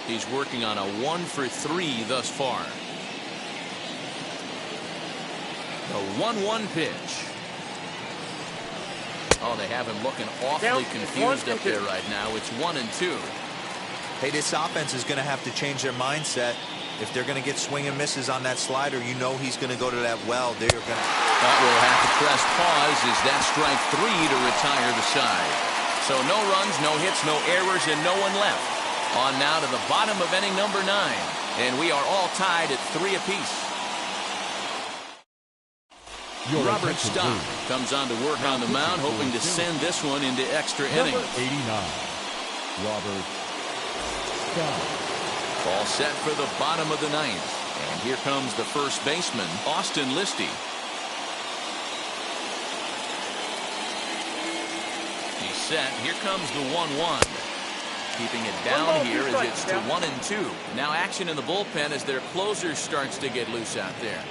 He's working on a 1-for-3 thus far. The 1-1 pitch. Oh, they have him looking awfully confused up there right now. It's 1-2. Hey, this offense is going to have to change their mindset. If they're going to get swing and misses on that slider, you know he's going to go to that well. They're going to. But we'll have to press pause. Is that strike 3 to retire the side? So no runs, no hits, no errors, and no one left. On now to the bottom of inning number 9. And we are all tied at 3 apiece. Robert Stock comes on to work on the mound, hoping to send this one into extra innings. Number 89, Robert Stock. All set for the bottom of the 9th. And here comes the first baseman, Austin Listy. He's set. Here comes the 1-1. Keeping it down here as it's to 1-2. Now action in the bullpen as their closer starts to get loose out there.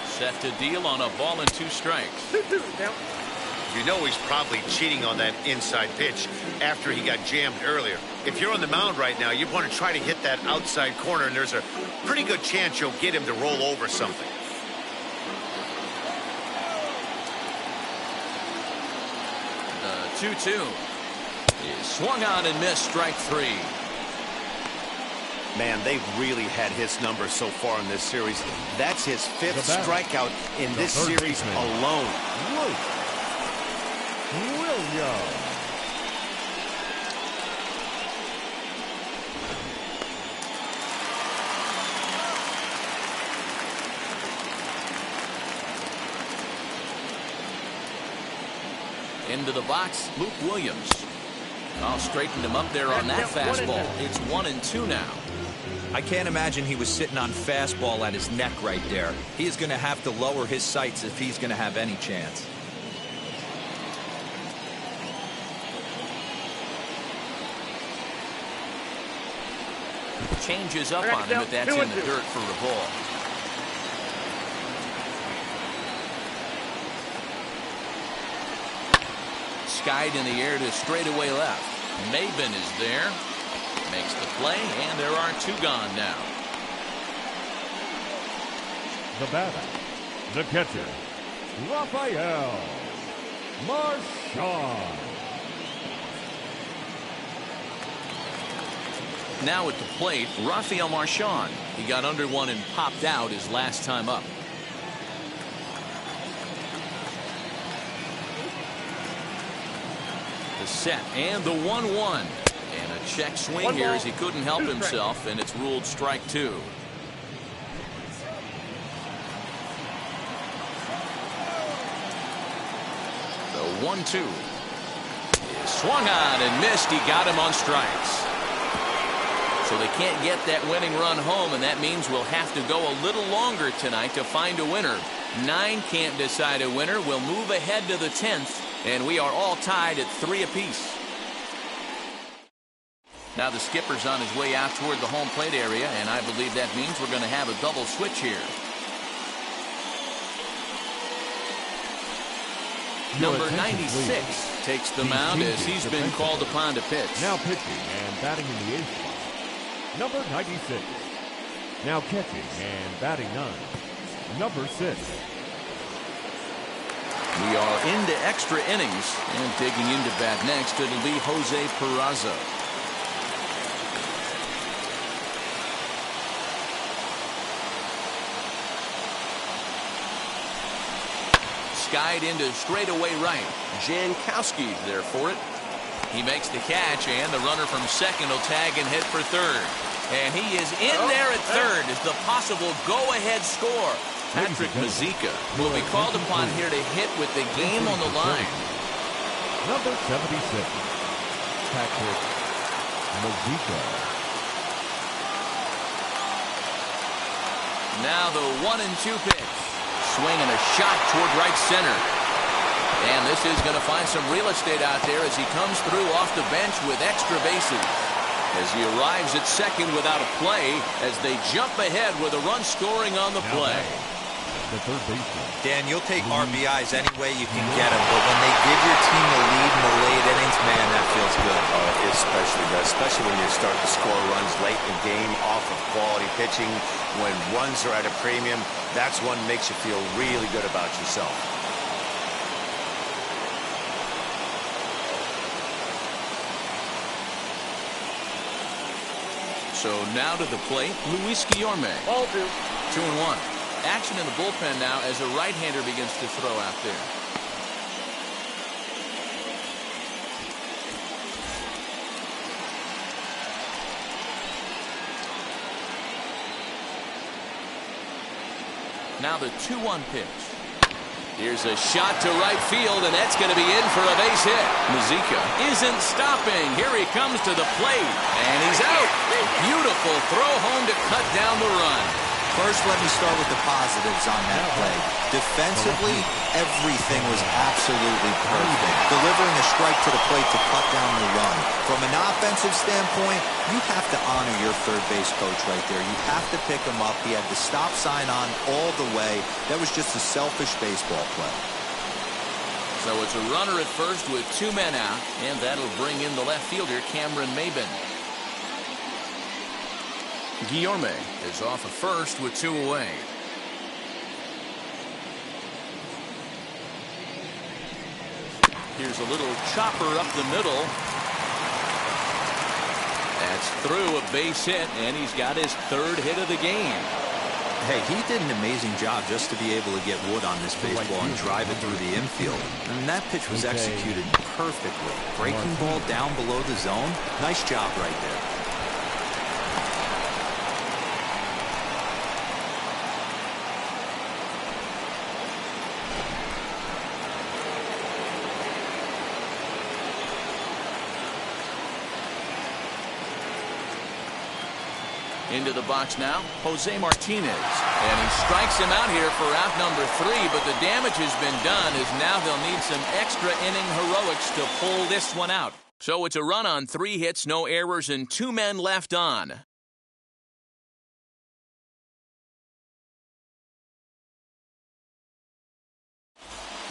Set to deal on a ball and 2 strikes. You know he's probably cheating on that inside pitch after he got jammed earlier. If you're on the mound right now, you want to try to hit that outside corner, and there's a pretty good chance you'll get him to roll over something. The 2-2 is swung on and missed, strike 3. Man, they've really had his number so far in this series. That's his 5th strikeout in this series alone. Williams. Into the box, Luke Williams. I'll straighten him up there on that fastball. It's 1-2 now. I can't imagine he was sitting on fastball at his neck right there. He is going to have to lower his sights if he's going to have any chance. Changes up on him, but that's in the dirt for a ball. Skied in the air to straightaway left. Maben is there. Makes the play, and there are 2 gone now. The batter, the catcher, Rafael Marchand. Now at the plate, Rafael Marchand. He got under one and popped out his last time up. The set and the 1-1. And a check swing here as he couldn't help himself, and it's ruled strike two. The 1-2. Swung on and missed. He got him on strikes. So they can't get that winning run home, and that means we'll have to go a little longer tonight to find a winner. 9 can't decide a winner. We'll move ahead to the 10th, and we are all tied at 3 apiece. Now the skipper's on his way out toward the home plate area, and I believe that means we're going to have a double switch here. Number 96 takes the mound as he's been called upon to pitch. Now pitching and batting in the 8th spot, number 96. Now catching and batting 9, number 6. We are into extra innings, and digging into bat next, it'll be Jose Peraza. Skied into straightaway right. Jankowski's there for it. He makes the catch, and the runner from second will tag and hit for third. And he is in there at third as the possible go-ahead score. Patrick Mazeika will be called upon here to hit with the game on the line. Number 76, Patrick Mazeika. Now the 1-2 pitch. Swing and a shot toward right center. And this is going to find some real estate out there as he comes through off the bench with extra bases. As he arrives at second without a play, as they jump ahead with a run scoring on the play. The third baseman. Dan, you'll take RBIs any way you can get them, but when they give your team the lead in the late innings, man, that feels good. Oh, it especially does, especially when you start to score runs late in the game off of quality pitching. When runs are at a premium, that's one that makes you feel really good about yourself. So now to the plate, Luis Guillorme. Ball 2. 2-1. Action in the bullpen now as a right-hander begins to throw out there. Now the 2-1 pitch. Here's a shot to right field, and that's going to be in for a base hit. Mazeika isn't stopping. Here he comes to the plate, and he's out. Beautiful throw home to cut down the run. First, let me start with the positives on that play. Defensively, everything was absolutely perfect. Delivering a strike to the plate to cut down the run. From an offensive standpoint, you have to honor your third base coach right there. You have to pick him up. He had the stop sign on all the way. That was just a selfish baseball play. So it's a runner at first with 2 men out, and that'll bring in the left fielder, Cameron Maben. Guillorme is off at first with 2 away. Here's a little chopper up the middle. That's through, a base hit, and he's got his 3rd hit of the game. Hey, he did an amazing job just to be able to get wood on this baseball and drive it through the infield. And that pitch was executed perfectly. Breaking ball down below the zone. Nice job right there. Into the box now, Jose Martinez. And he strikes him out here for out number 3, but the damage has been done as now they'll need some extra inning heroics to pull this one out. So it's a run on 3 hits, no errors, and 2 men left on.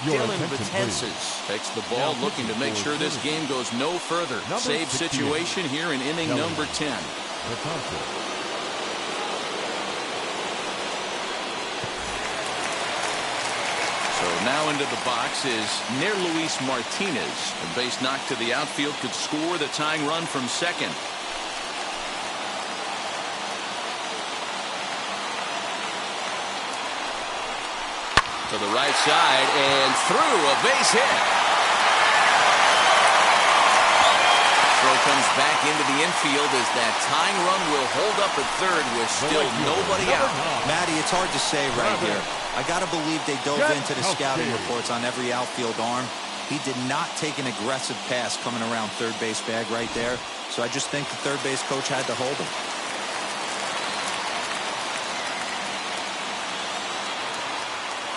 Dylan Betances takes the ball, looking to make sure this game goes no further. Save situation here in inning number 10. So now into the box is Nair Luis Martinez. A base knock to the outfield could score the tying run from second. To the right side and through, a base hit. Throw comes back into the infield as that tying run will hold up at third with still nobody out. Matty, it's hard to say right here. I got to believe they dove into the scouting reports on every outfield arm. He did not take an aggressive pass coming around third base bag right there. So I just think the third base coach had to hold him.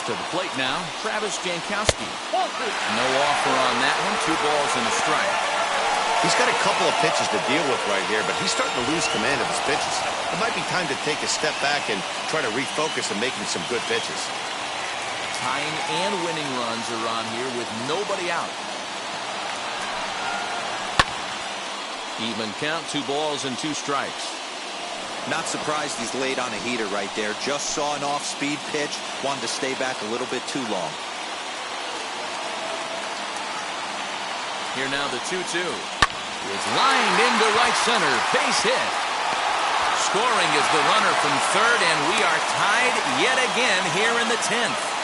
To the plate now, Travis Jankowski. No offer on that one. 2 balls and a strike. He's got a couple of pitches to deal with right here, but he's starting to lose command of his pitches. It might be time to take a step back and try to refocus on making some good pitches. Tying and winning runs are on here with nobody out. Even count, 2 balls and 2 strikes. Not surprised he's laid on a heater right there. Just saw an off-speed pitch. Wanted to stay back a little bit too long. Here now the 2-2. It's lined into right center. Base hit. Scoring is the runner from third, and we are tied yet again here in the 10th.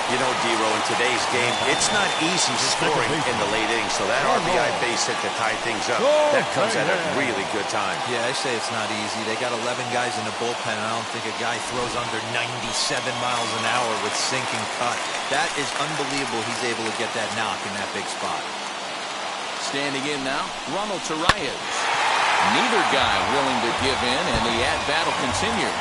You know, Dero, in today's game, it's not easy scoring in the late innings, so that RBI base hit to tie things up, that comes at a really good time. Yeah, I say it's not easy. They got 11 guys in the bullpen, and I don't think a guy throws under 97 miles an hour with sinking cut. That is unbelievable he's able to get that knock in that big spot. Standing in now, Ronald Torreyes. Neither guy willing to give in, and the at-bat will continue.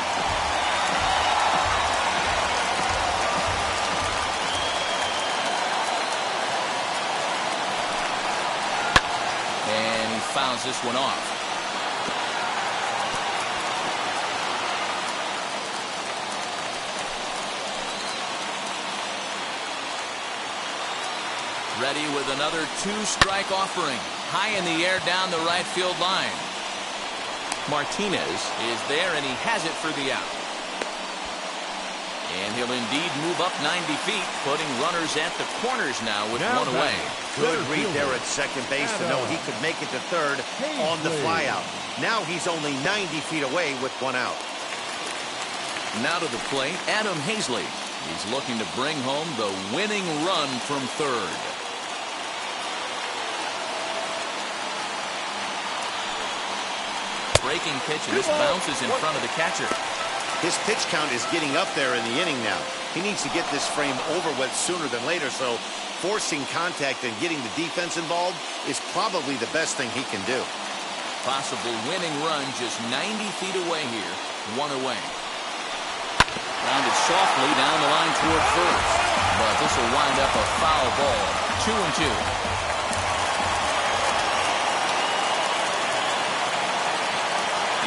And he fouls this one off. Ready with another 2-strike offering. High in the air down the right field line. Martinez is there, and he has it for the out. And he'll indeed move up 90 feet, putting runners at the corners now with one away. Good read there at second base to know he could make it to third on the flyout. Now he's only 90 feet away with 1 out. Now to the plate, Adam Hazley. He's looking to bring home the winning run from third. Breaking pitch, and this bounces in front of the catcher. His pitch count is getting up there in the inning now. He needs to get this frame over with sooner than later, so forcing contact and getting the defense involved is probably the best thing he can do. Possible winning run just 90 feet away here. 1 away. Grounded softly down the line toward first. But this will wind up a foul ball. 2-2.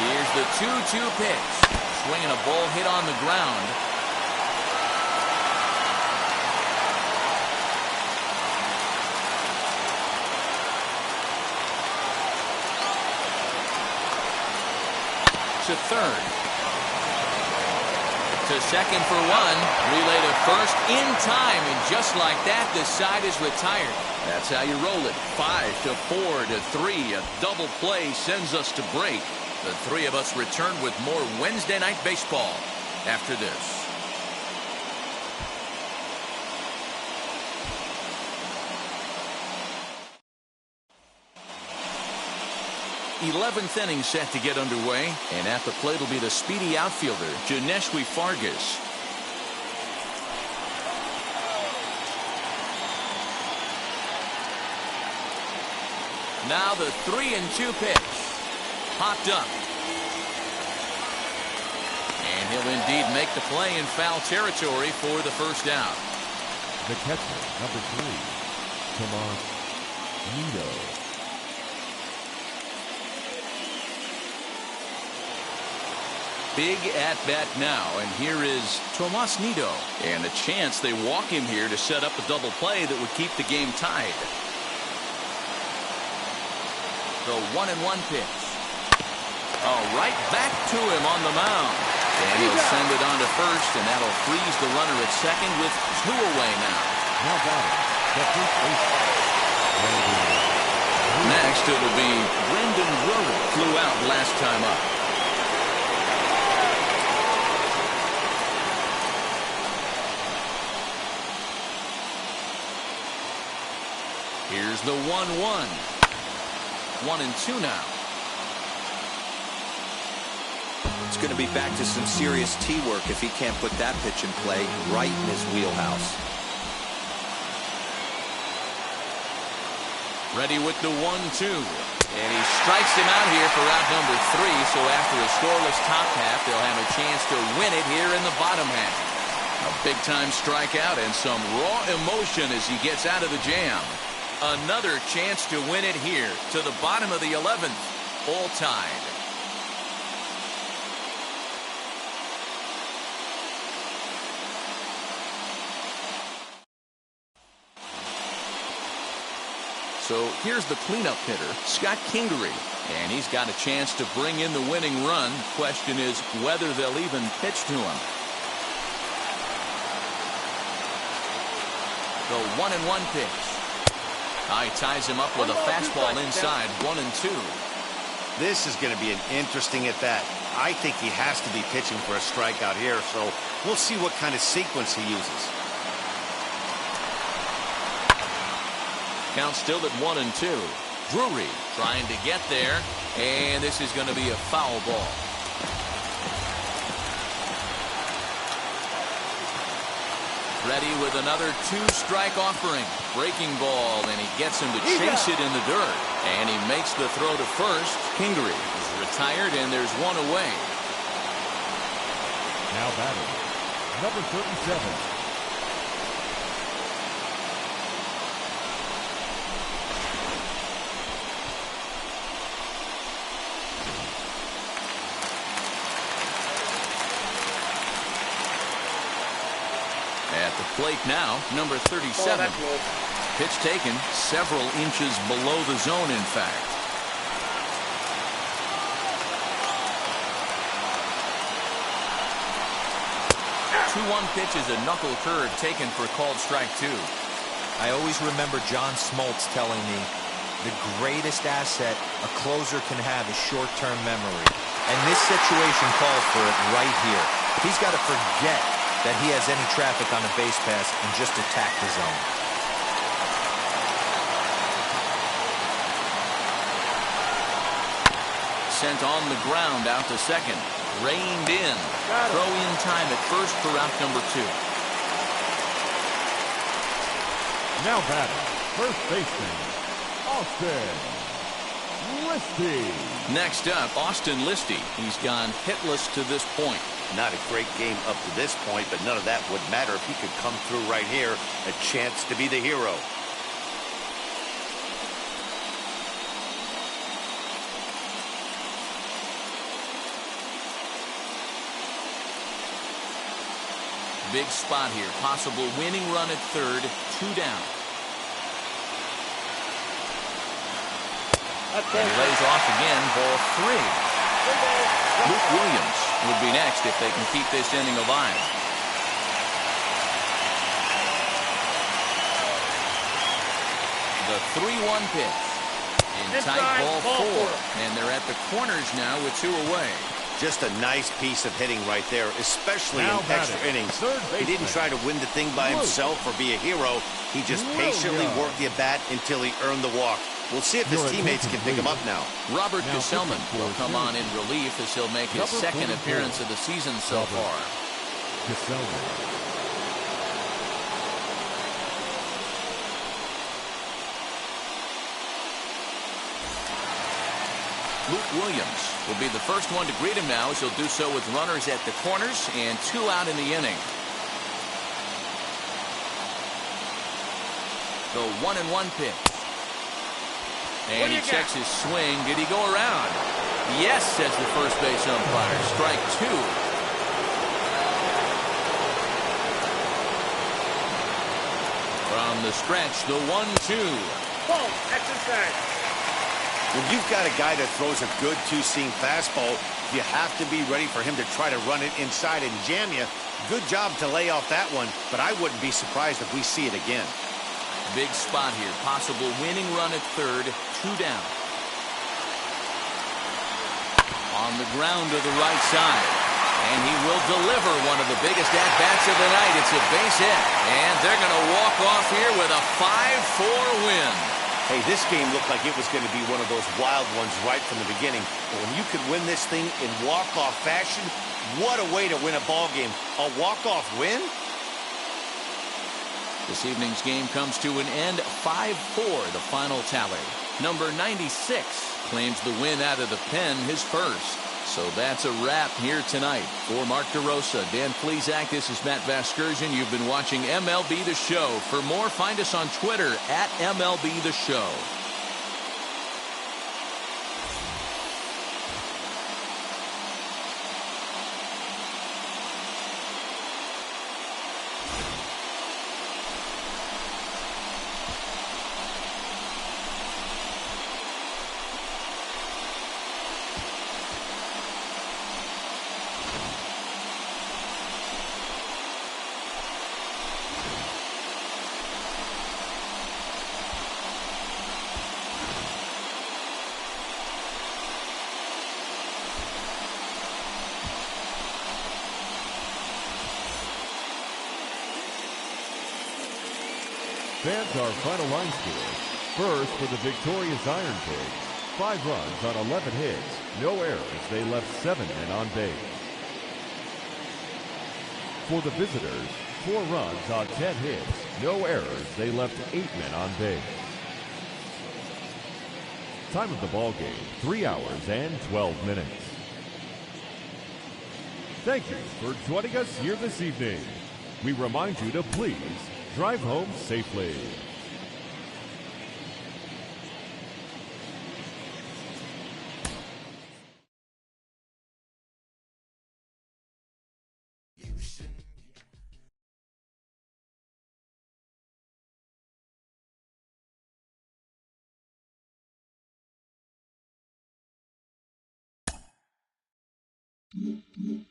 Here's the 2-2 pitch. Swinging a ball hit on the ground. To third. To second for 1. Relay to first in time. And just like that, the side is retired. That's how you roll it. 5-4 to 3. A double play sends us to break. The three of us return with more Wednesday Night Baseball after this. 11th inning set to get underway, and at the plate will be the speedy outfielder, Janeshwi Fargas. Now the 3-2 pitch. Popped up. And he'll indeed make the play in foul territory for the first down. The catcher, number 3, Tomas Nido. Big at-bat now, and here is Tomas Nido. And a chance they walk him here to set up a double play that would keep the game tied. The 1-1 pitch. Oh, right back to him on the mound. And he'll send it on to first, and that'll freeze the runner at second with 2 away now. Now batting, the first baseman. Next, it'll be Brendan Rowe. Flew out last time up. Here's the 1-1. 1-2 now. It's going to be back to some serious tee work if he can't put that pitch in play right in his wheelhouse. Ready with the 1-2. And he strikes him out here for out number 3. So after a scoreless top half, they'll have a chance to win it here in the bottom half. A big-time strikeout and some raw emotion as he gets out of the jam. Another chance to win it here to the bottom of the 11th. All tied. So here's the cleanup hitter, Scott Kingery, and he's got a chance to bring in the winning run. Question is whether they'll even pitch to him. The 1-1 pitch. He ties him up with a fastball inside. 1-2. This is going to be an interesting at bat. I think he has to be pitching for a strikeout here, so we'll see what kind of sequence he uses. Count still at 1-2. Drury trying to get there, and this is going to be a foul ball. Ready with another 2-strike offering. Breaking ball, and he gets him to chase it in the dirt. And he makes the throw to first. Kingery is retired, and there's one away. Now batting, number 37. At the plate now, number 37. Pitch taken several inches below the zone, in fact. The 2-1 pitch is a knuckle curve taken for called strike 2. I always remember John Smoltz telling me the greatest asset a closer can have is short-term memory. And this situation calls for it right here. He's got to forget that he has any traffic on a base pass and just attack the zone. Sent on the ground out to second. Reined in. Throw in time at first for out number 2. Now batting, first baseman, Austin Listy. Next up, Austin Listy. He's gone hitless to this point. Not a great game up to this point, but none of that would matter if he could come through right here. A chance to be the hero. Big spot here. Possible winning run at third. 2 down. And he lays off again. Ball 3. Luke Williams would be next if they can keep this inning alive. The 3-1 pitch. In tight, ball 4. And they're at the corners now with 2 away. Just a nice piece of hitting right there, especially Now in extra innings. He didn't try to win the thing by himself or be a hero. He just patiently worked the at-bat until he earned the walk. We'll see if his teammates can pick him up now. Robert Gesellman will come on in relief as he'll make his second appearance of the season so far. Gesellman. Luke Williams will be the first one to greet him now, as he'll do so with runners at the corners and 2 out in the inning. The 1-1 pitch. And he checks his swing. Did he go around? Yes, says the first base umpire. Strike 2. From the stretch, the 1-2. Ball, exercise. When you've got a guy that throws a good 2-seam fastball, you have to be ready for him to try to run it inside and jam you. Good job to lay off that one, but I wouldn't be surprised if we see it again. Big spot here. Possible winning run at third. 2 down. On the ground to the right side. And he will deliver one of the biggest at-bats of the night. It's a base hit. And they're going to walk off here with a 5-4 win. Hey, this game looked like it was going to be one of those wild ones right from the beginning. But when you could win this thing in walk-off fashion, what a way to win a ball game. A walk-off win? This evening's game comes to an end, 5-4, the final tally. Number 96 claims the win out of the pen, his first. So that's a wrap here tonight. For Mark DeRosa, Dan Plesac, this is Matt Vasgersian. You've been watching MLB The Show. For more, find us on Twitter at MLB The Show. Fans, our final line score. First, for the victorious Ironpigs, 5 runs on 11 hits, no errors. They left 7 men on base. For the visitors, 4 runs on 10 hits, no errors. They left 8 men on base. Time of the ball game, 3 hours and 12 minutes. Thank you for joining us here this evening. We remind you to please drive home safely. Mm-hmm.